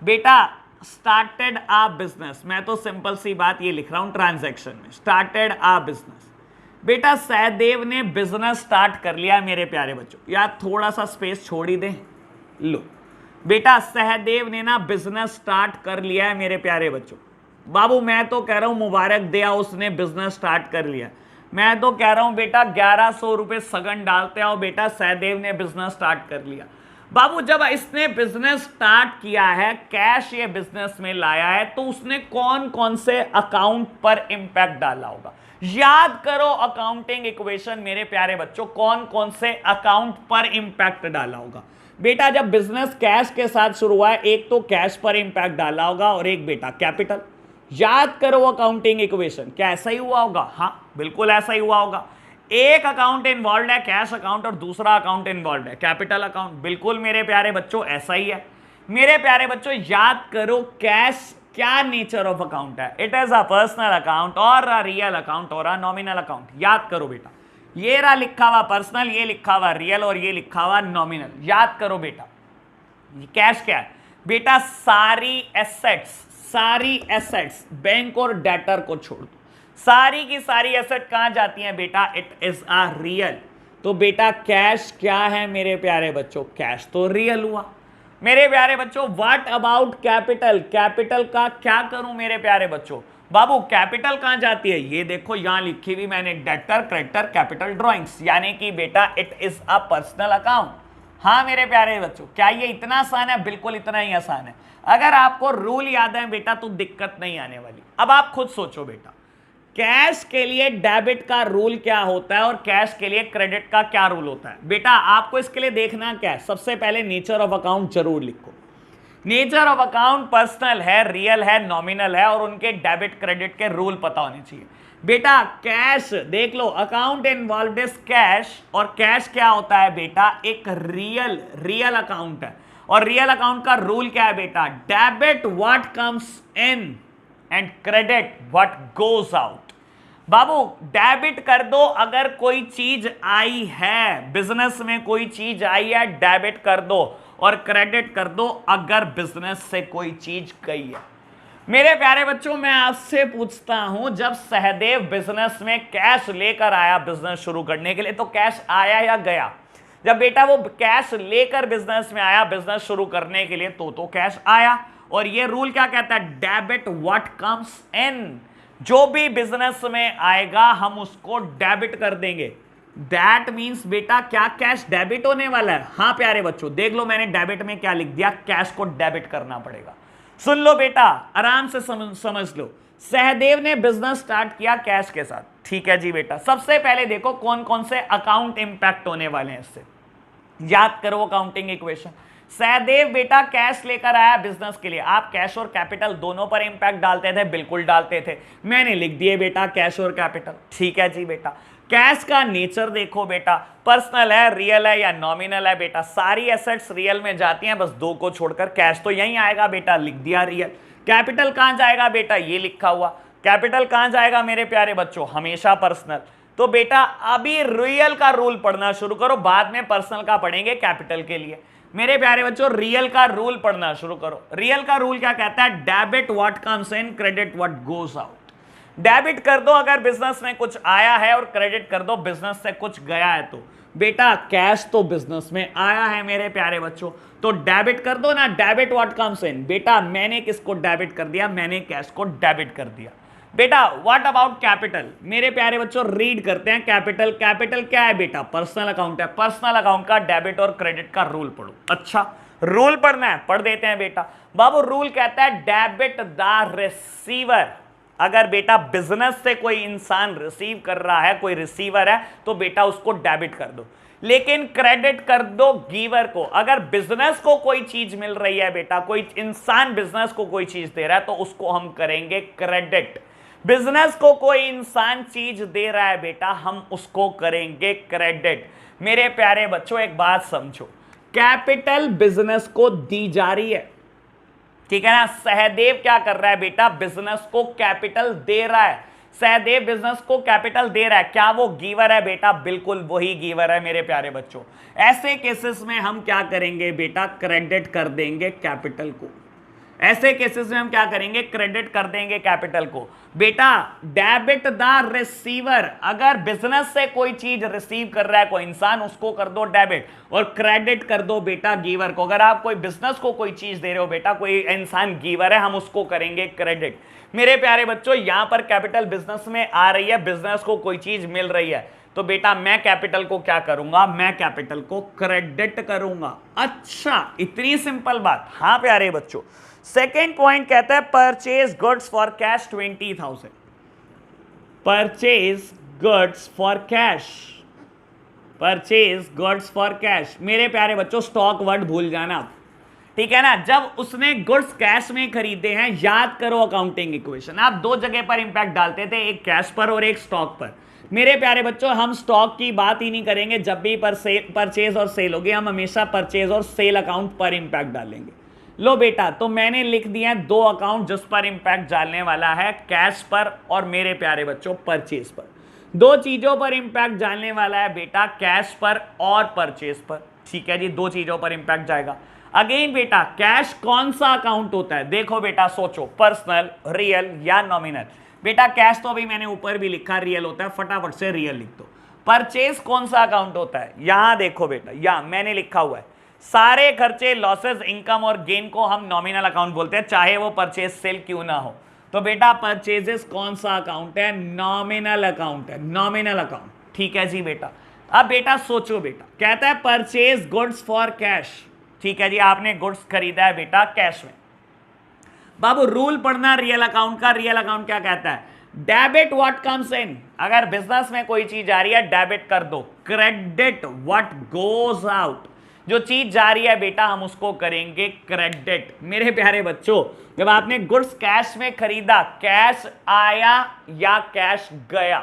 बेटा स्टार्टेड अ बिजनेस, मैं तो सिंपल सी बात ये लिख रहा हूं ट्रांजैक्शन में, स्टार्टेड अ बिजनेस। बेटा सहदेव ने बिजनेस स्टार्ट कर लिया मेरे प्यारे बच्चों, यार थोड़ा सा स्पेस छोड़ ही दें। लो बेटा सहदेव ने ना बिजनेस स्टार्ट कर लिया है मेरे प्यारे बच्चों। बाबू मैं तो कह रहा हूं मुबारक दिया, उसने बिजनेस स्टार्ट कर लिया। मैं तो कह रहा हूं बेटा 1100 रुपए सगन डालते आओ बेटा, सहदेव ने बिजनेस स्टार्ट कर लिया। बाबू जब इसने बिजनेस स्टार्ट किया है, कैश ये बिजनेस में लाया है, तो उसने कौन कौन से अकाउंट पर इंपैक्ट डाला होगा? याद करो अकाउंटिंग इक्वेशन मेरे प्यारे बच्चों, कौन कौन से अकाउंट पर इंपैक्ट डाला होगा? बेटा जब बिजनेस कैश के साथ शुरू हुआ है, एक तो कैश पर इंपैक्ट डाला होगा और एक बेटा कैपिटल। याद करो अकाउंटिंग इक्वेशन, क्या ऐसा ही हुआ होगा? हाँ बिल्कुल ऐसा ही हुआ होगा। एक अकाउंट इन्वॉल्व है कैश अकाउंट और दूसरा अकाउंट इन्वॉल्व है कैपिटल अकाउंट। बिल्कुल मेरे प्यारे बच्चों ऐसा ही है। मेरे प्यारे बच्चों याद करो कैश क्या नेचर ऑफ अकाउंट है? It is a personal account और अ रियल अकाउंट और अ नॉमिनल अकाउंट। याद करो बेटा, ये रहा लिखा हुआ पर्सनल, ये लिखा हुआ रियल और ये लिखा हुआ नॉमिनल। याद करो बेटा, कैश क्या है बेटा? सारी एसेट्स बैंक और डेटर को छोड़ दो, सारी की सारी एसेट कहां जाती हैं बेटा? It is a real. तो बेटा कैश क्या है मेरे प्यारे बच्चों? कैश तो रियल हुआ। मेरे प्यारे बच्चों व्हाट अबाउट कैपिटल? कैपिटल का क्या करूं मेरे प्यारे बच्चों? बाबू कैपिटल कहां जाती है? ये देखो यहां लिखी हुई मैंने, डेटर क्रेडिटर कैपिटल ड्रॉइंग्स, यानी कि बेटा it is a personal account. हाँ मेरे प्यारे बच्चों, क्या ये इतना आसान है? बिल्कुल इतना ही आसान है। अगर आपको रूल याद है बेटा तो दिक्कत नहीं आने वाली। अब आप खुद सोचो बेटा, कैश के लिए डेबिट का रूल क्या होता है और कैश के लिए क्रेडिट का क्या रूल होता है? बेटा आपको इसके लिए देखना क्या है? सबसे पहले नेचर ऑफ अकाउंट जरूर लिखो। नेचर ऑफ अकाउंट पर्सनल है, रियल है, नॉमिनल है और उनके डेबिट क्रेडिट के रूल पता होने चाहिए। बेटा कैश देख लो, अकाउंट इन्वॉल्व्ड इज कैश, और कैश क्या होता है बेटा? एक रियल अकाउंट है। और रियल अकाउंट का रूल क्या है बेटा? Debit what comes in and credit what goes out. Babu debit कर दो अगर कोई चीज आई है, बिजनेस में कोई चीज आई है डेबिट कर दो, और क्रेडिट कर दो अगर बिजनेस से कोई चीज गई है। मेरे प्यारे बच्चों मैं आपसे पूछता हूं, जब सहदेव बिजनेस में कैश लेकर आया बिजनेस शुरू करने के लिए, तो कैश आया या गया? जब बेटा वो कैश लेकर बिजनेस में आया बिजनेस शुरू करने के लिए, तो कैश आया। और ये रूल क्या कहता है? डेबिट व्हाट कम्स इन, जो भी बिजनेस में आएगा हम उसको डेबिट कर देंगे। दैट मींस बेटा क्या कैश डेबिट होने वाला है? हाँ प्यारे बच्चों देख लो मैंने डेबिट में क्या लिख दिया, कैश को डेबिट करना पड़ेगा। सुन लो बेटा, आराम से समझ लो। सहदेव ने बिजनेस स्टार्ट किया कैश के साथ, ठीक है जी बेटा। सबसे पहले देखो कौन कौन से अकाउंट इंपैक्ट होने वाले हैं इससे। याद करो अकाउंटिंग इक्वेशन। सहदेव बेटा कैश लेकर आया बिजनेस के लिए। आप कैश और कैपिटल दोनों पर इंपैक्ट डालते थे? बिल्कुल डालते थे। मैंने लिख दिए बेटा कैश और कैपिटल, ठीक है जी बेटा। कैश का नेचर देखो बेटा, पर्सनल है, रियल है या नॉमिनल है बेटा? सारी एसेट्स रियल में जाती हैं, बस दो को छोड़कर। कैश तो यहीं आएगा बेटा, लिख दिया रियल। कैपिटल कहां जाएगा बेटा? ये लिखा हुआ। कैपिटल कहां जाएगा मेरे प्यारे बच्चों? हमेशा पर्सनल। तो बेटा अभी रियल का रूल पढ़ना शुरू करो, बाद में पर्सनल का पढ़ेंगे कैपिटल के लिए। मेरे प्यारे बच्चों रियल का रूल पढ़ना शुरू करो। रियल का रूल क्या कहता है? Debit what comes in, credit what goes out. Debit कर दो अगर बिजनेस में कुछ आया है, और क्रेडिट कर दो बिजनेस से कुछ गया है। तो बेटा कैश तो बिजनेस में आया है मेरे प्यारे बच्चों, तो डेबिट कर दो ना। डेबिट व्हाट कम्स इन, बेटा मैंने किसको डेबिट कर दिया? मैंने कैश को डेबिट कर दिया। बेटा व्हाट अबाउट कैपिटल? मेरे प्यारे बच्चों रीड करते हैं कैपिटल। कैपिटल क्या है बेटा? पर्सनल अकाउंट है। पर्सनल अकाउंट का डेबिट और क्रेडिट का रूल पढ़ो। अच्छा रूल पढ़ना है, पढ़ देते हैं बेटा। बाबू रूल कहता है डेबिट द रिसीवर। अगर बेटा बिजनेस से कोई इंसान रिसीव कर रहा है, कोई रिसीवर है, तो बेटा उसको डेबिट कर दो। लेकिन क्रेडिट कर दो गिवर को। अगर बिजनेस को कोई चीज मिल रही है बेटा, कोई इंसान बिजनेस को कोई चीज दे रहा है, तो उसको हम करेंगे क्रेडिट। बिजनेस को कोई इंसान चीज दे रहा है बेटा, हम उसको करेंगे क्रेडिट। मेरे प्यारे बच्चों एक बात समझो, कैपिटल बिजनेस को दी जा रही है, ठीक है ना। सहदेव क्या कर रहा है बेटा? बिजनेस को कैपिटल दे रहा है। सहदेव बिजनेस को कैपिटल दे रहा है, क्या वो गिवर है बेटा? बिल्कुल वही गिवर है मेरे प्यारे बच्चों। ऐसे केसेस में हम क्या करेंगे बेटा? क्रेडिट कर देंगे कैपिटल को। ऐसे केसेस में हम क्या करेंगे? क्रेडिट कर देंगे कैपिटल को। बेटा डेबिट द रिसीवर, अगर बिजनेस से कोई चीज रिसीव कर रहा है कोई इंसान, उसको कर दो डेबिट, और क्रेडिट कर दो बेटा गिवर को। अगर आप कोई बिजनेस को कोई चीज दे रहे हो बेटा, कोई इंसान गिवर है, हम उसको करेंगे क्रेडिट। मेरे प्यारे बच्चों यहां पर कैपिटल बिजनेस में आ रही है, बिजनेस को कोई चीज मिल रही है। तो बेटा मैं कैपिटल को क्या करूंगा, मैं कैपिटल को क्रेडिट करूंगा। अच्छा, इतनी सिंपल बात। हाँ प्यारे बच्चों, सेकेंड पॉइंट कहता है purchase goods for cash 20,000। Purchase goods for cash, purchase goods for cash. मेरे प्यारे बच्चों स्टॉक वर्ड भूल जाना आप, ठीक है ना। जब उसने गुड्स कैश में खरीदे हैं, याद करो अकाउंटिंग इक्वेशन, आप दो जगह पर इंपैक्ट डालते थे, एक कैश पर और एक स्टॉक पर। मेरे प्यारे बच्चों हम स्टॉक की बात ही नहीं करेंगे, जब भी परचेज और सेल होगी हम हमेशा परचेज और सेल अकाउंट पर इंपैक्ट डालेंगे। लो बेटा, तो मैंने लिख दिया दो अकाउंट जिस पर इंपैक्ट डालने वाला है, कैश पर और मेरे प्यारे बच्चों परचेज पर। दो चीजों पर इंपैक्ट डालने वाला है बेटा, कैश पर और परचेज पर। ठीक है जी, दो चीजों पर इंपैक्ट जाएगा। अगेन बेटा कैश कौन सा अकाउंट होता है, देखो बेटा सोचो, पर्सनल, रियल या नॉमिनल। बेटा कैश तो अभी मैंने ऊपर भी लिखा रियल होता है, फटाफट से रियल लिख दो। परचेज कौन सा अकाउंट होता है, यहां देखो बेटा, यहां मैंने लिखा हुआ है सारे खर्चे, लॉसेस, इनकम और गेन को हम नॉमिनल अकाउंट बोलते हैं, चाहे वो परचेज सेल क्यों ना हो। तो बेटा परचेजेस कौन सा अकाउंट है, नॉमिनल अकाउंट है, नॉमिनल अकाउंट। ठीक है जी बेटा। अब बेटा सोचो बेटा, कहता है परचेज गुड्स फॉर कैश। ठीक है जी, आपने गुड्स खरीदा है बेटा कैश में। बाबू रूल पढ़ना रियल अकाउंट का, रियल अकाउंट क्या कहता है, डेबिट व्हाट कम्स इन। अगर बिजनेस में कोई चीज आ रही है डेबिट कर दो, क्रेडिट व्हाट गोज आउट। जो चीज जा रही है बेटा हम उसको करेंगे क्रेडिट। मेरे प्यारे बच्चों जब आपने गुड्स कैश में खरीदा, कैश आया या कैश गया,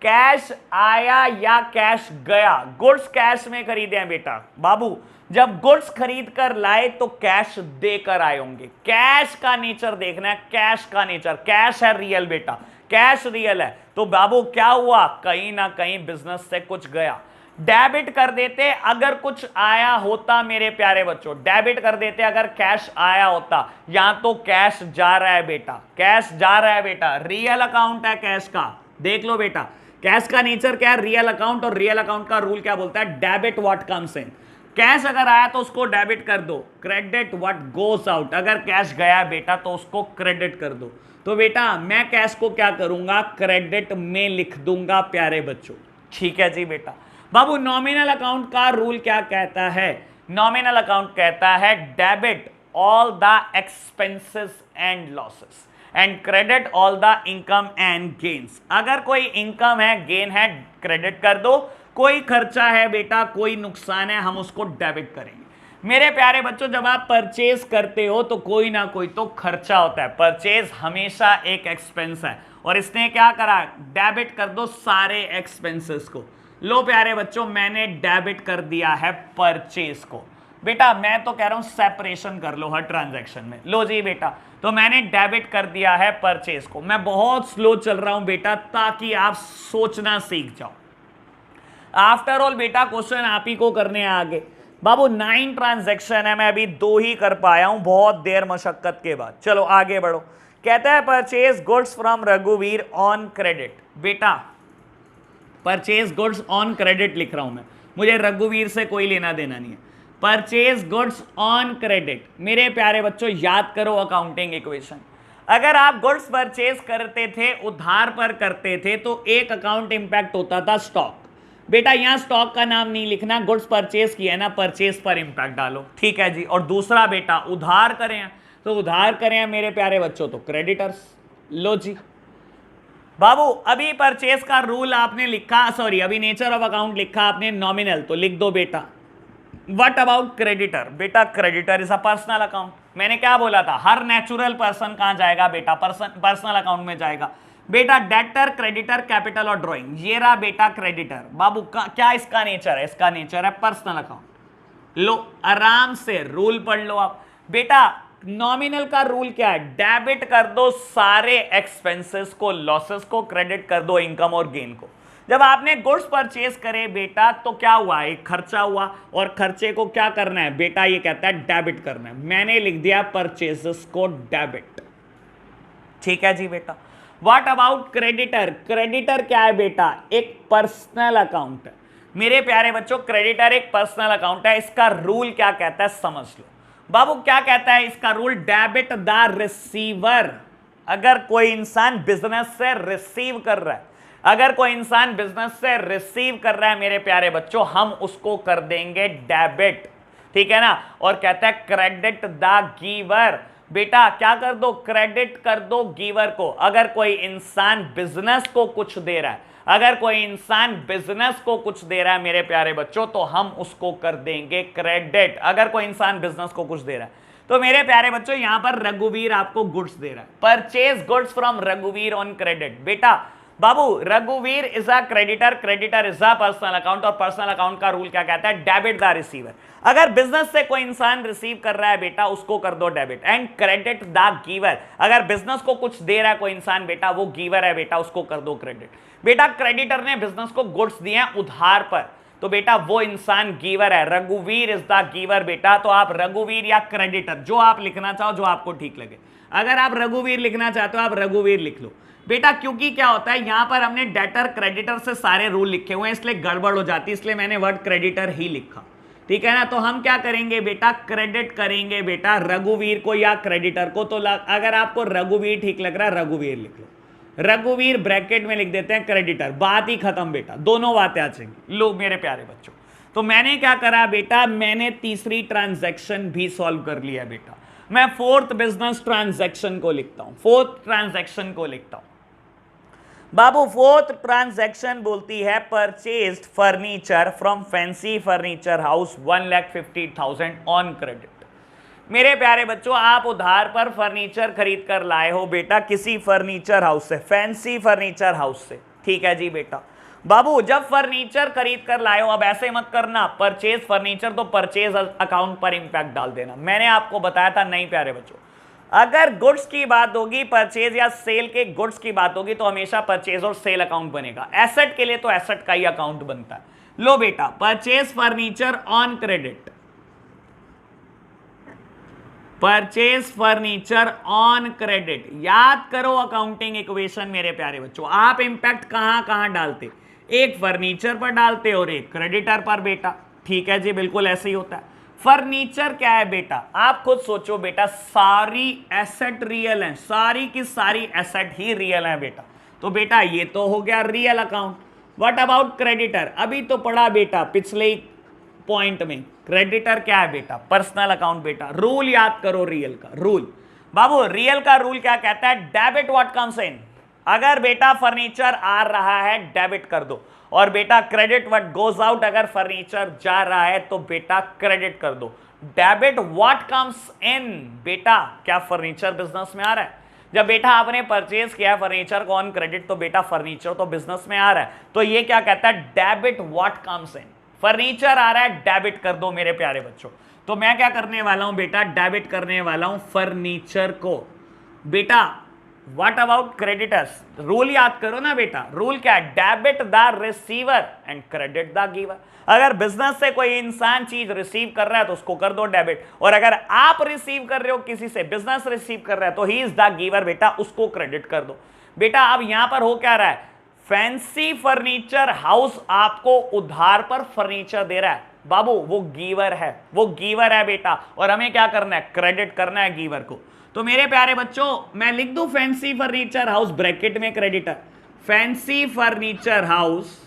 कैश आया या कैश गया, गुड्स कैश में खरीदे हैं बेटा। बाबू जब गुड्स खरीद कर लाए तो कैश देकर आए होंगे। कैश का नेचर देखना है, कैश का नेचर, कैश है रियल बेटा, कैश रियल है। तो बाबू क्या हुआ, कहीं ना कहीं बिजनेस से कुछ गया। डेबिट कर देते अगर कुछ आया होता, मेरे प्यारे बच्चों डेबिट कर देते अगर कैश आया होता। यहां तो कैश जा रहा है बेटा, कैश जा रहा है बेटा, रियल अकाउंट है कैश का। देख लो बेटा कैश का नेचर क्या है, रियल अकाउंट। और रियल अकाउंट का रूल क्या बोलता है, debit what comes in. Cash अगर आया तो उसको डेबिट कर दो, क्रेडिट व्हाट गोस आउट। अगर कैश गया बेटा तो उसको क्रेडिट कर दो। तो बेटा मैं कैश को क्या करूंगा, क्रेडिट में लिख दूंगा प्यारे बच्चों। ठीक है जी बेटा। बाबू नॉमिनल अकाउंट का रूल क्या कहता है, नॉमिनल अकाउंट कहता है debit all the expenses and losses and credit all the income and gains. अगर कोई इनकम है, गेन है, क्रेडिट कर दो। कोई खर्चा है बेटा, कोई नुकसान है, हम उसको डेबिट करेंगे। मेरे प्यारे बच्चों जब आप परचेज करते हो तो कोई ना कोई तो खर्चा होता है। परचेज हमेशा एक एक्सपेंस है और इसने क्या करा, डेबिट कर दो सारे एक्सपेंसेस को। लो प्यारे बच्चों मैंने डेबिट कर दिया है परचेज को। बेटा मैं तो कह रहा हूं सेपरेशन कर लो हर ट्रांजैक्शन में। लो जी बेटा, तो मैंने डेबिट कर दिया है परचेज को। मैं बहुत स्लो चल रहा हूं बेटा ताकि आप सोचना सीख जाओ। आफ्टर ऑल बेटा क्वेश्चन आप ही को करने हैं आगे। बाबू 9 ट्रांजैक्शन है, मैं अभी 2 ही कर पाया हूं बहुत देर मशक्कत के बाद। चलो आगे बढ़ो। कहता है परचेज गुड्स फ्रॉम रघुवीर ऑन क्रेडिट। बेटा परचेज गुड्स ऑन क्रेडिट लिख रहा हूं मैं, मुझे रघुवीर से कोई लेना देना नहीं है। Purchase goods on credit. मेरे प्यारे बच्चों याद करो अकाउंटिंग इक्वेशन। अगर आप गुड्स परचेज करते थे, उधार पर करते थे, तो एक अकाउंट इंपैक्ट होता था स्टॉक। बेटा यहां स्टॉक का नाम नहीं लिखना, गुड्स परचेज किया ना, परचेज पर इंपैक्ट डालो। ठीक है जी। और दूसरा बेटा उधार करें, तो उधार करें मेरे प्यारे बच्चों तो क्रेडिटर्स। लो जी बाबू अभी परचेज का रूल आपने लिखा, सॉरी अभी नेचर ऑफ अकाउंट लिखा आपने नॉमिनल, तो लिख दो बेटा व्हाट अबाउट क्रेडिटर। बेटा creditor is a personal account. मैंने क्या बोला था, हर नेचुरल पर्सन कहां जाएगा बेटा, पर्सनल अकाउंट में जाएगा। बेटा डेटर, क्रेडिटर, कैपिटल और ड्राइंग, ये रहा बेटा क्रेडिटर। बाबू क्या इसका नेचर है, इसका नेचर है पर्सनल अकाउंट। लो आराम से रूल पढ़ लो आप। बेटा नॉमिनल का रूल क्या है, डेबिट कर दो सारे एक्सपेंसेस को, लॉसेस को, क्रेडिट कर दो इनकम और गेन को। जब आपने गुड्स परचेज करे बेटा तो क्या हुआ, एक खर्चा हुआ, और खर्चे को क्या करना है बेटा, ये कहता है डेबिट करना है। मैंने लिख दिया परचेजेस को डेबिट। ठीक है जी बेटा। What about creditor. क्रेडिटर क्या है बेटा, एक पर्सनल अकाउंट है। मेरे प्यारे बच्चों क्रेडिटर एक पर्सनल अकाउंट है। इसका रूल क्या कहता है समझ लो। बाबू क्या कहता है इसका रूल, डेबिट द रिसीवर। अगर कोई इंसान बिजनेस से रिसीव कर रहा है, अगर कोई इंसान बिजनेस से रिसीव कर रहा है मेरे प्यारे बच्चों, हम उसको कर देंगे डेबिट, ठीक है ना। और कहता है क्रेडिट द गिवर, बेटा क्या कर दो, क्रेडिट कर दो गिवर को। अगर कोई इंसान बिजनेस को कुछ दे रहा है, अगर कोई इंसान बिजनेस को कुछ दे रहा है मेरे प्यारे बच्चों, तो हम उसको कर देंगे क्रेडिट। अगर कोई इंसान बिजनेस को कुछ दे रहा है, तो मेरे प्यारे बच्चों यहां पर रघुवीर आपको गुड्स दे रहा है, परचेज गुड्स फ्रॉम रघुवीर ऑन क्रेडिट। बेटा बाबू रघुवीर is a creditor, creditor is a personal account, और पर्सनल अकाउंट का रूल क्या कहता है, डेबिट द रिसीवर। अगर बिजनेस से कोई इंसान रिसीव कर रहा है बेटा, उसको कर दो debit. And credit the giver, अगर बिजनेस को कुछ दे रहा है कोई इंसान बेटा, वो गिवर है बेटा, उसको कर दो क्रेडिट। बेटा क्रेडिटर ने बिजनेस को गुड्स दिए हैं उधार पर, तो बेटा वो इंसान गिवर है, रघुवीर इज द गिवर बेटा। तो आप रघुवीर या क्रेडिटर जो आप लिखना चाहो, जो आपको ठीक लगे। अगर आप रघुवीर लिखना चाहते हो आप रघुवीर लिख लो बेटा, क्योंकि क्या होता है यहां पर हमने डेटर क्रेडिटर से सारे रूल लिखे हुए हैं, इसलिए गड़बड़ हो जाती है, इसलिए मैंने वर्ड क्रेडिटर ही लिखा, ठीक है ना। तो हम क्या करेंगे बेटा, क्रेडिट करेंगे बेटा रघुवीर को या क्रेडिटर को। तो अगर आपको रघुवीर ठीक लग रहा है रघुवीर लिख लो, रघुवीर ब्रैकेट में लिख देते हैं क्रेडिटर, बात ही खत्म बेटा, दोनों बातें आ जाएंगी। लो मेरे प्यारे बच्चों, तो मैंने क्या करा बेटा, मैंने तीसरी ट्रांजैक्शन भी सॉल्व कर लिया बेटा। मैं फोर्थ बिजनेस ट्रांजैक्शन को लिखता हूं, फोर्थ ट्रांजैक्शन को लिखता हूं बाबू। फोर्थ ट्रांजैक्शन बोलती है purchased furniture from fancy furniture house 1,50,000 on credit. मेरे प्यारे बच्चों आप उधार पर फर्नीचर खरीद कर लाए हो बेटा किसी फर्नीचर हाउस से, फैंसी फर्नीचर हाउस से, ठीक है जी बेटा। बाबू जब फर्नीचर खरीद कर लाए हो, अब ऐसे मत करना, परचेज फर्नीचर तो परचेज अकाउंट पर इंपैक्ट डाल देना। मैंने आपको बताया था नहीं प्यारे बच्चों, अगर गुड्स की बात होगी, परचेज या सेल के गुड्स की बात होगी, तो हमेशा परचेज और सेल अकाउंट बनेगा। एसेट के लिए तो एसेट का ही अकाउंट बनता है। लो बेटा purchase furniture on credit, purchase furniture on credit. याद करो अकाउंटिंग इक्वेशन मेरे प्यारे बच्चों, आप इंपैक्ट कहां कहां डालते, एक फर्नीचर पर डालते और एक क्रेडिटर पर बेटा, ठीक है जी बिल्कुल ऐसे ही होता है। फर्नीचर क्या है बेटा, आप खुद सोचो बेटा, सारी एसेट रियल है, सारी की सारी एसेट ही रियल है बेटा, तो बेटा ये तो हो गया real account. What about creditor, अभी तो पढ़ा बेटा पिछले ही पॉइंट में, क्रेडिटर क्या है बेटा, पर्सनल अकाउंट बेटा। रूल याद करो रियल का रूल, बाबू रियल का रूल क्या कहता है, डेबिट व्हाट कम्स इन। अगर बेटा फर्नीचर आ रहा है डेबिट कर दो, और बेटा क्रेडिट व्हाट गोज आउट, अगर फर्नीचर जा रहा है तो बेटा क्रेडिट कर दो। डेबिट व्हाट कम्स इन, बेटा क्या फर्नीचर बिजनेस में आ रहा है, जब बेटा आपने परचेज किया फर्नीचर को ऑन क्रेडिट, तो बेटा फर्नीचर तो बिजनेस में आ रहा है, तो ये क्या कहता है, debit what comes in. Furniture आ रहा है डेबिट कर दो मेरे प्यारे बच्चों। तो मैं क्या करने वाला हूं बेटा, डेबिट करने वाला हूं फर्नीचर को बेटा। व्हाट अबाउट क्रेडिटर्स, रूल याद करो ना बेटा, रूल क्या है, debit the receiver and credit the giver. अगर बिजनेस से कोई इंसान चीज रिसीव कर रहा है तो उसको कर दो डेबिट, और अगर आप रिसीव कर रहे हो किसी से, बिजनेस रिसीव कर रहा है तो ही इज द गिवर बेटा, उसको क्रेडिट कर दो बेटा। अब यहां पर हो क्या रहा है, फैंसी फर्नीचर हाउस आपको उधार पर फर्नीचर दे रहा है बाबू, वो गिवर है, वो गिवर है बेटा, और हमें क्या करना है, क्रेडिट करना है गिवर को। तो मेरे प्यारे बच्चों मैं लिख दूं फैंसी फर्नीचर हाउस ब्रैकेट में creditor, fancy furniture house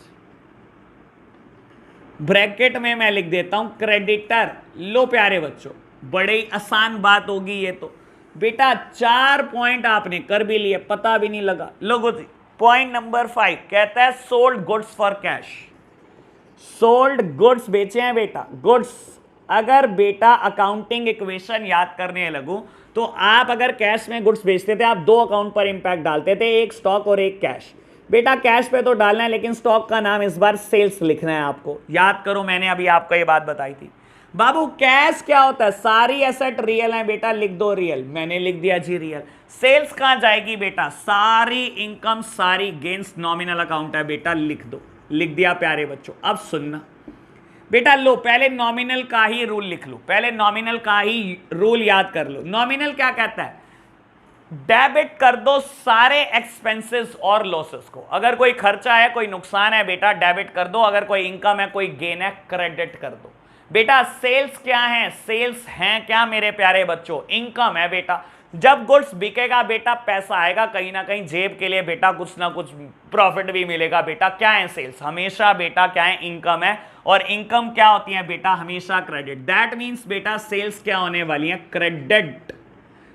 bracket में मैं लिख देता हूं क्रेडिटर। लो प्यारे बच्चों बड़े ही आसान बात होगी ये तो बेटा, 4 पॉइंट आपने कर भी लिए, पता भी नहीं लगा। लोगों जी पॉइंट नंबर 5 कहता है sold goods for cash, sold goods बेचे हैं बेटा, गुड्स। अगर बेटा अकाउंटिंग इक्वेशन याद करने लगूं तो आप अगर कैश में गुड्स बेचते थे, आप 2 अकाउंट पर इंपैक्ट डालते थे, एक स्टॉक और एक कैश। बेटा कैश पे तो डालना है, लेकिन स्टॉक का नाम इस बार सेल्स लिखना है आपको, याद करो मैंने अभी आपको ये बात बताई थी। बाबू कैश क्या होता है, सारी एसेट रियल है बेटा, लिख दो रियल, मैंने लिख दिया जी रियल। सेल्स कहां जाएगी बेटा, सारी इनकम सारी गेन्स नॉमिनल अकाउंट है बेटा, लिख दो, लिख दिया प्यारे बच्चों। अब सुनना बेटा, लो पहले नॉमिनल का ही रूल लिख लो, पहले नॉमिनल का ही रूल याद कर लो। नॉमिनल क्या कहता है, डेबिट कर दो सारे एक्सपेंसेस और लॉसेस को। अगर कोई खर्चा है, कोई नुकसान है बेटा डेबिट कर दो, अगर कोई इनकम है, कोई गेन है, क्रेडिट कर दो बेटा। सेल्स क्या है, सेल्स हैं क्या मेरे प्यारे बच्चों, इनकम है बेटा। जब गुड्स बिकेगा बेटा पैसा आएगा कहीं ना कहीं जेब के लिए बेटा, कुछ ना कुछ प्रॉफिट भी मिलेगा बेटा। क्या है सेल्स? हमेशा बेटा क्या है? इनकम है। और इनकम क्या होती है बेटा? हमेशा क्रेडिट। दैट मीन्स बेटा सेल्स क्या होने वाली है? Credit.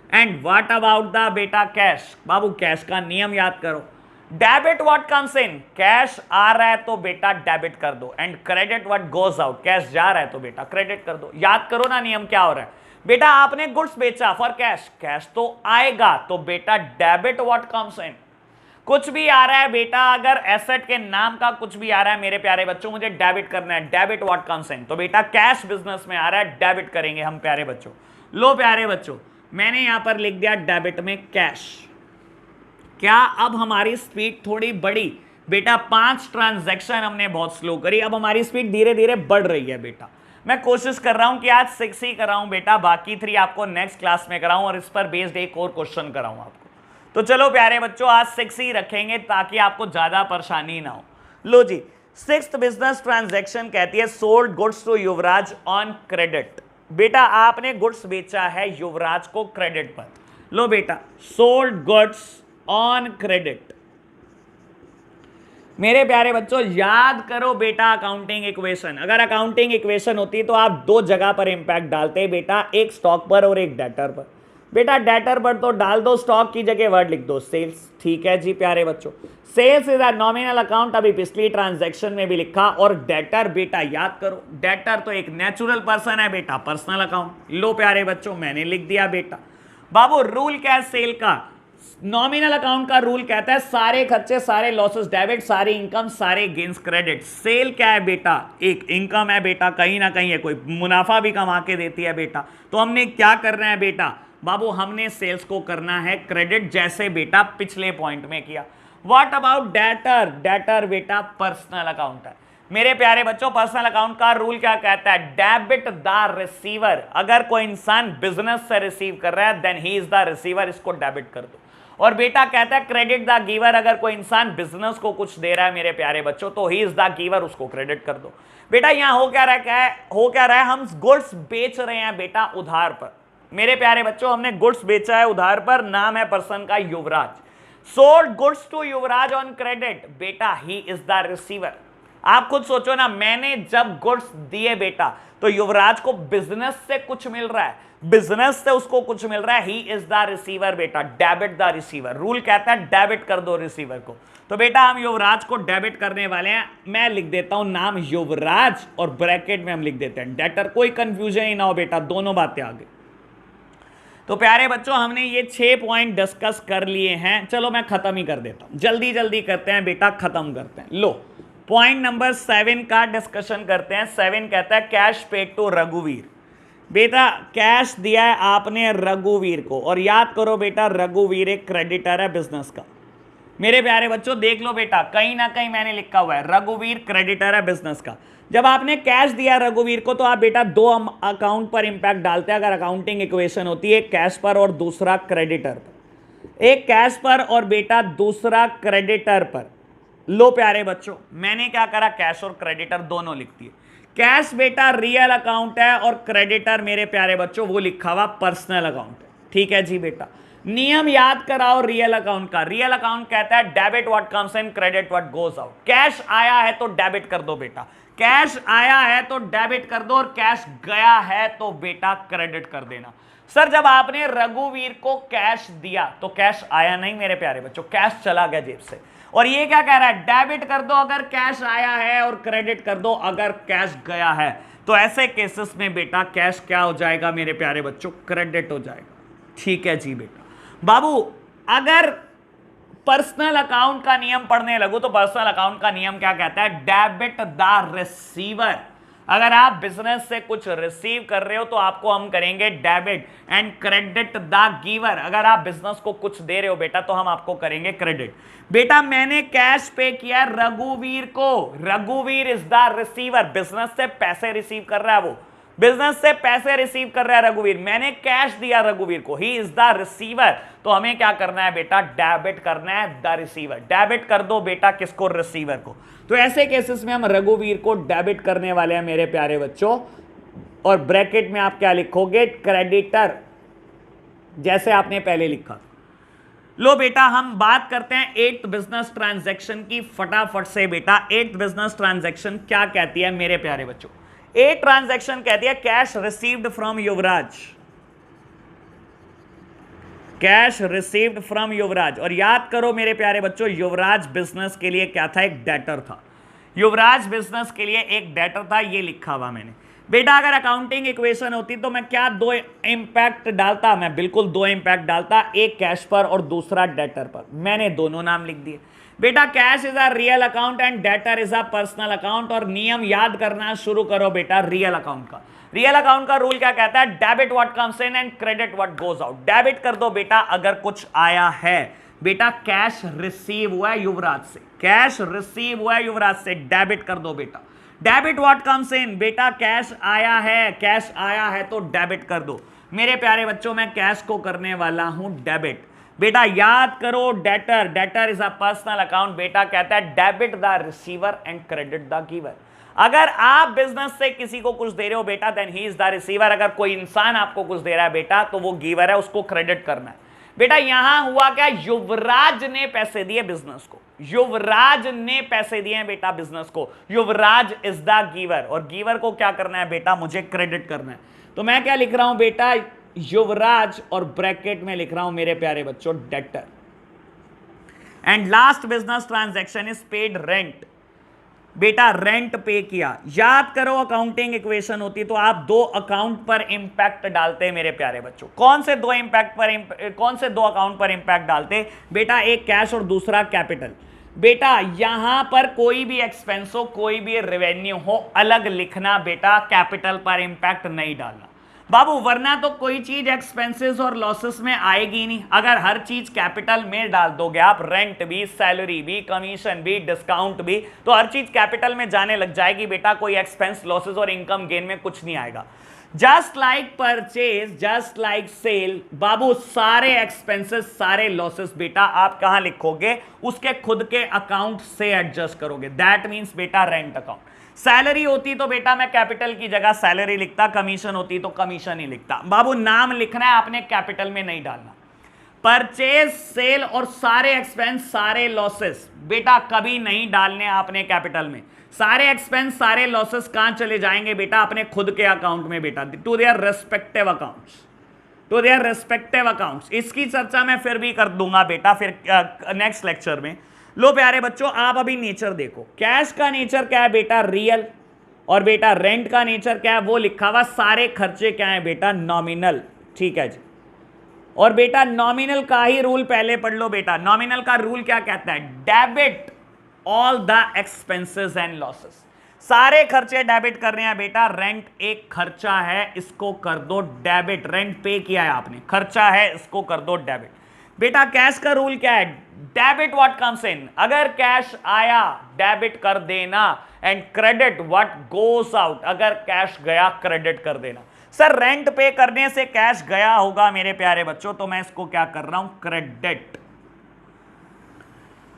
And what about the बेटा कैश? बाबू कैश का नियम याद करो। Debit what comes in, cash आ रहा है तो बेटा डेबिट कर दो। एंड credit what goes out, cash जा रहा है तो बेटा क्रेडिट कर दो। याद करो ना नियम क्या हो रहा है बेटा। आपने गुड्स बेचा फॉर कैश, कैश तो आएगा तो बेटा डेबिट व्हाट कम्स इन। कुछ भी आ रहा है बेटा, अगर एसेट के नाम का कुछ भी आ रहा है मेरे प्यारे बच्चों, मुझे डेबिट करना है, डेबिट व्हाट कम्स इन। तो बेटा कैश बिजनेस में आ रहा है, डेबिट करेंगे हम प्यारे बच्चों। लो प्यारे बच्चों, मैंने यहां पर लिख दिया डेबिट में कैश। क्या अब हमारी स्पीड थोड़ी बढ़ी बेटा? 5 ट्रांजैक्शन हमने बहुत स्लो करी, अब हमारी स्पीड धीरे धीरे बढ़ रही है बेटा। मैं कोशिश कर रहा हूं कि आज 6 ही कराऊं बेटा, बाकी 3 आपको नेक्स्ट क्लास में कराऊं और इस पर बेस्ड एक और क्वेश्चन कराऊं आपको। तो चलो प्यारे बच्चों आज 6 ही रखेंगे ताकि आपको ज्यादा परेशानी ना हो। लो जी, 6th बिजनेस ट्रांजैक्शन कहती है sold goods to Yuvraj on credit. बेटा आपने गुड्स बेचा है युवराज को क्रेडिट पर। लो बेटा, सोल्ड गुड्स ऑन क्रेडिट। मेरे प्यारे बच्चों याद करो बेटा अकाउंटिंग इक्वेशन। अगर अकाउंटिंग इक्वेशन होती तो आप 2 जगह पर इंपैक्ट डालते बेटा, एक स्टॉक पर और एक डेटर पर। बेटा डेटर पर तो डाल दो, स्टॉक की जगह वर्ड लिख दो सेल्स। ठीक है जी प्यारे बच्चों, sales is a nominal account, अभी पिछली ट्रांजैक्शन में भी लिखा। और डेटर बेटा याद करो, डेटर तो एक नेचुरल पर्सन है बेटा, पर्सनल अकाउंट। लो प्यारे बच्चों मैंने लिख दिया बेटा। बाबू रूल क्या है सेल का? नॉमिनल अकाउंट का रूल कहता है सारे खर्चे सारे लॉसेस डेबिट, सारी इनकम सारे गेन्स क्रेडिट। सेल क्या है बेटा? एक इनकम है बेटा, कहीं ना कहीं है, कोई मुनाफा भी कमा के देती है बेटा। तो हमने क्या करना है बेटा? बाबू हमने सेल्स को करना है क्रेडिट, जैसे बेटा पिछले पॉइंट में किया। What about debtor? डेटर बेटा पर्सनल अकाउंट है। मेरे प्यारे बच्चों पर्सनल अकाउंट का रूल क्या कहता है? Debit the receiver. अगर कोई इंसान बिजनेस से रिसीव कर रहा है then he is the receiver, इसको डेबिट कर दो। और बेटा कहता है क्रेडिट द गिवर। अगर कोई इंसान बिजनेस को कुछ दे रहा है मेरे प्यारे बच्चों तो ही इज द गिवर, उसको क्रेडिट कर दो। बेटा यहां हो क्या रहा है? हम गुड्स बेच रहे हैं बेटा उधार पर। मेरे प्यारे बच्चों हमने गुड्स बेचा है उधार पर, नाम है पर्सन का Yuvraj. Sold goods to Yuvraj on credit, बेटा ही इज द रिसीवर। आप खुद सोचो ना, मैंने जब गुड्स दिए बेटा तो युवराज को बिजनेस से कुछ मिल रहा है, बिजनेस से उसको कुछ मिल रहा है, ही इज द रिसीवर बेटा, डेबिट द रिसीवर। रूल कहता है डेबिट कर दो रिसीवर को। तो बेटा हम युवराज को डेबिट करने वाले हैं। मैं लिख देता हूं नाम युवराज और ब्रैकेट में हम लिख देते हैं डेटर। कोई कंफ्यूजन ही ना हो बेटा, दोनों बातें आगे। तो प्यारे बच्चों हमने ये 6 पॉइंट डिस्कस कर लिए हैं। चलो मैं खत्म ही कर देता हूं, जल्दी जल्दी करते हैं बेटा, खत्म करते हैं। लो पॉइंट नंबर 7 का डिस्कशन करते हैं। 7 कहता है कैश पेड टू रघुवीर। बेटा कैश दिया है आपने रघुवीर को, और याद करो बेटा रघुवीर एक क्रेडिटर है बिजनेस का। मेरे प्यारे बच्चों देख लो बेटा, कहीं ना कहीं मैंने लिखा हुआ है रघुवीर क्रेडिटर है बिजनेस का। जब आपने कैश दिया रघुवीर को तो आप बेटा 2 अकाउंट पर इंपैक्ट डालते हैं अगर अकाउंटिंग इक्वेशन होती है, एक कैश पर और दूसरा क्रेडिटर पर। एक कैश पर और बेटा दूसरा क्रेडिटर पर। लो प्यारे बच्चों मैंने क्या करा, कैश और क्रेडिटर दोनों लिख दिए। कैश बेटा रियल अकाउंट है और क्रेडिटर मेरे प्यारे बच्चों वो लिखा हुआ पर्सनल अकाउंट है। ठीक है जी बेटा, नियम याद कराओ रियल अकाउंट का। रियल अकाउंट कहता है debit what comes in, credit what goes out. Cash आया है तो डेबिट कर दो बेटा, कैश आया है तो डेबिट कर दो, और कैश गया है तो बेटा क्रेडिट कर देना। सर जब आपने रघुवीर को कैश दिया तो कैश आया नहीं मेरे प्यारे बच्चों, कैश चला गया जेब से। और ये क्या कह रहा है, डेबिट कर दो अगर कैश आया है और क्रेडिट कर दो अगर कैश गया है। तो ऐसे केसेस में बेटा कैश क्या हो जाएगा मेरे प्यारे बच्चों, क्रेडिट हो जाएगा। ठीक है जी बेटा। बाबू अगर पर्सनल अकाउंट का नियम पढ़ने लगो तो पर्सनल अकाउंट का नियम क्या कहता है, डेबिट द रिसीवर। अगर आप बिजनेस से कुछ रिसीव कर रहे हो तो आपको हम करेंगे debit, and credit the giver. अगर आप बिजनेस को कुछ दे रहे हो बेटा तो हम आपको करेंगे क्रेडिट। बेटा मैंने कैश पे किया रघुवीर को, रघुवीर इज द रिसीवर, बिजनेस से पैसे रिसीव कर रहा है वो, बिजनेस से पैसे रिसीव कर रहा है रघुवीर। मैंने कैश दिया रघुवीर को, ही इज द रिसीवर। तो हमें क्या करना है बेटा, डेबिट करना है द रिसीवर। डेबिट कर दो बेटा किसको, रिसीवर को। तो ऐसे केसेस में हम रघुवीर को डेबिट करने वाले हैं मेरे प्यारे बच्चों। और ब्रैकेट में आप क्या लिखोगे, क्रेडिटर जैसे आपने पहले लिखा। लो बेटा हम बात करते हैं 8th बिजनेस ट्रांजैक्शन की फटाफट से। बेटा 8th बिजनेस ट्रांजैक्शन क्या कहती है मेरे प्यारे बच्चों? 8 ट्रांजैक्शन कहती है cash received from Yuvraj, cash received from Yuvraj. और याद करो मेरे प्यारे बच्चों, युवराज बिजनेस के लिए क्या था? एक डेटर था। युवराज बिजनेस के लिए एक डेटर था, ये लिखा हुआ मैंने। बेटा अगर अकाउंटिंग इक्वेशन होती तो मैं क्या दो इंपैक्ट डालता? मैं बिल्कुल दो इंपैक्ट डालता, एक कैश पर और दूसरा डेटर पर। मैंने दोनों नाम लिख दिए। बेटा cash is a real account and debtor is a personal account. और नियम याद करना शुरू करो बेटा रियल अकाउंट का। रियल अकाउंट का रूल क्या कहता है? Debit what comes in and credit what goes out. Debit कर दो बेटा अगर कुछ आया है। बेटा कैश रिसीव हुआ है युवराज से, कैश रिसीव हुआ है युवराज से, डेबिट कर दो बेटा। डेबिट व्हाट कम्स इन, बेटा कैश आया है, कैश आया है तो डेबिट कर दो। मेरे प्यारे बच्चों मैं कैश को करने वाला हूं डेबिट। बेटा याद करो debtor, debtor is a personal account. बेटा कहता है debit the receiver and credit the giver. अगर आप बिजनेस से किसी को कुछ दे रहे हो बेटा then he is the receiver. अगर कोई इंसान आपको कुछ दे रहा है बेटा तो वो गिवर है, उसको क्रेडिट करना है। बेटा यहां हुआ क्या? युवराज ने पैसे दिए बिजनेस को, युवराज ने पैसे दिए बेटा बिजनेस को। युवराज इज द गिवर और गिवर को क्या करना है बेटा? मुझे क्रेडिट करना है। तो मैं क्या लिख रहा हूं बेटा? युवराज और ब्रैकेट में लिख रहा हूं मेरे प्यारे बच्चों debtor. And last business transaction is paid rent. बेटा रेंट पे किया। याद करो अकाउंटिंग इक्वेशन होती तो आप दो अकाउंट पर इंपैक्ट डालते मेरे प्यारे बच्चों। कौन से दो अकाउंट पर इंपैक्ट डालते बेटा? एक कैश और दूसरा कैपिटल। बेटा यहां पर कोई भी एक्सपेंस हो, कोई भी रेवेन्यू हो, अलग लिखना बेटा, कैपिटल पर इंपैक्ट नहीं डालना बाबू, वरना तो कोई चीज एक्सपेंसेस और लॉसेस में आएगी नहीं। अगर हर चीज कैपिटल में डाल दोगे आप, रेंट भी, सैलरी भी, कमीशन भी, डिस्काउंट भी, तो हर चीज कैपिटल में जाने लग जाएगी बेटा। कोई एक्सपेंस, लॉसेस और इनकम गेन में कुछ नहीं आएगा। Just like purchase, just like sale बाबू, सारे एक्सपेंसेस, सारे लॉसेस बेटा आप कहां लिखोगे? उसके खुद के अकाउंट से एडजस्ट करोगे। दैट मीन्स बेटा रेंट अकाउंट। सैलरी होती तो बेटा मैं कैपिटल की जगह सैलरी लिखता, कमीशन होती तो कमीशन ही लिखता। बाबू नाम लिखना है आपने, कैपिटल में नहीं डालना। परचेज, सेल और सारे एक्सपेंस, सारे लॉसेस बेटा कभी नहीं डालने आपने कैपिटल में। सारे एक्सपेंस, सारे लॉसेस कहां चले जाएंगे बेटा? अपने खुद के अकाउंट में बेटा, to their respective accounts, to their respective accounts. इसकी चर्चा मैं फिर भी कर दूंगा बेटा फिर नेक्स्ट लेक्चर में। लो प्यारे बच्चों आप अभी नेचर देखो। कैश का नेचर क्या है बेटा? रियल। और बेटा रेंट का नेचर क्या है? वो लिखा हुआ। सारे खर्चे क्या है बेटा? नॉमिनल। ठीक है जी। और बेटा नॉमिनल का ही रूल पहले पढ़ लो बेटा। नॉमिनल का रूल क्या कहता है? Debit all the expenses and losses. सारे खर्चे डेबिट कर रहे हैं बेटा। रेंट एक खर्चा है, इसको कर दो डेबिट। रेंट पे किया है आपने, खर्चा है, इसको कर दो डेबिट। बेटा कैश का रूल क्या है? डेबिट व्हाट कम्स इन। अगर कैश आया डेबिट कर देना, and credit what goes out. अगर कैश गया क्रेडिट कर देना। सर रेंट पे करने से कैश गया होगा मेरे प्यारे बच्चों, तो मैं इसको क्या कर रहा हूं? क्रेडिट।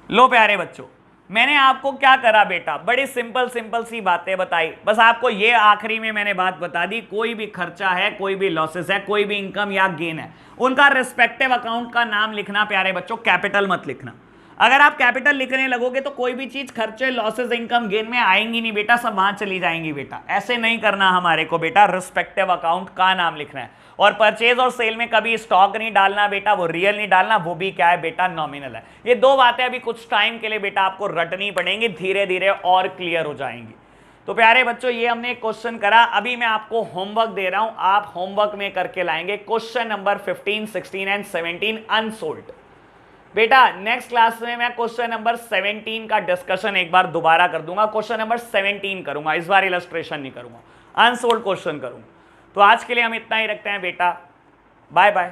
लो प्यारे बच्चों मैंने आपको क्या करा बेटा? बड़ी सिंपल सिंपल सी बातें बताई। बस आपको ये आखिरी में मैंने बात बता दी, कोई भी खर्चा है, कोई भी लॉसेस है, कोई भी इनकम या गेन है, उनका रिस्पेक्टिव अकाउंट का नाम लिखना प्यारे बच्चों, कैपिटल मत लिखना। अगर आप कैपिटल लिखने लगोगे तो कोई भी चीज खर्चे, लॉसेस, इनकम, गेन में आएंगी नहीं बेटा, सब वहां चली जाएंगी बेटा। ऐसे नहीं करना हमारे को बेटा, रिस्पेक्टिव अकाउंट का नाम लिखना है। और परचेज और सेल में कभी स्टॉक नहीं डालना बेटा, वो रियल नहीं डालना, वो भी क्या है बेटा? नॉमिनल है। ये दो बातें अभी कुछ टाइम के लिए बेटा आपको रटनी पड़ेंगी, धीरे धीरे और क्लियर हो जाएंगी। तो प्यारे बच्चों ये हमने एक क्वेश्चन करा। अभी मैं आपको होमवर्क दे रहा हूं, आप होमवर्क में करके लाएंगे क्वेश्चन नंबर 15, 16 एंड 17 अनसोल्ड। बेटा नेक्स्ट क्लास में मैं क्वेश्चन नंबर 17 का डिस्कशन एक बार दोबारा कर दूंगा। क्वेश्चन नंबर 17 करूंगा, इस बार इलस्ट्रेशन नहीं करूंगा, अनसोल्ड क्वेश्चन करूंगा। तो आज के लिए हम इतना ही रखते हैं बेटा, बाय बाय।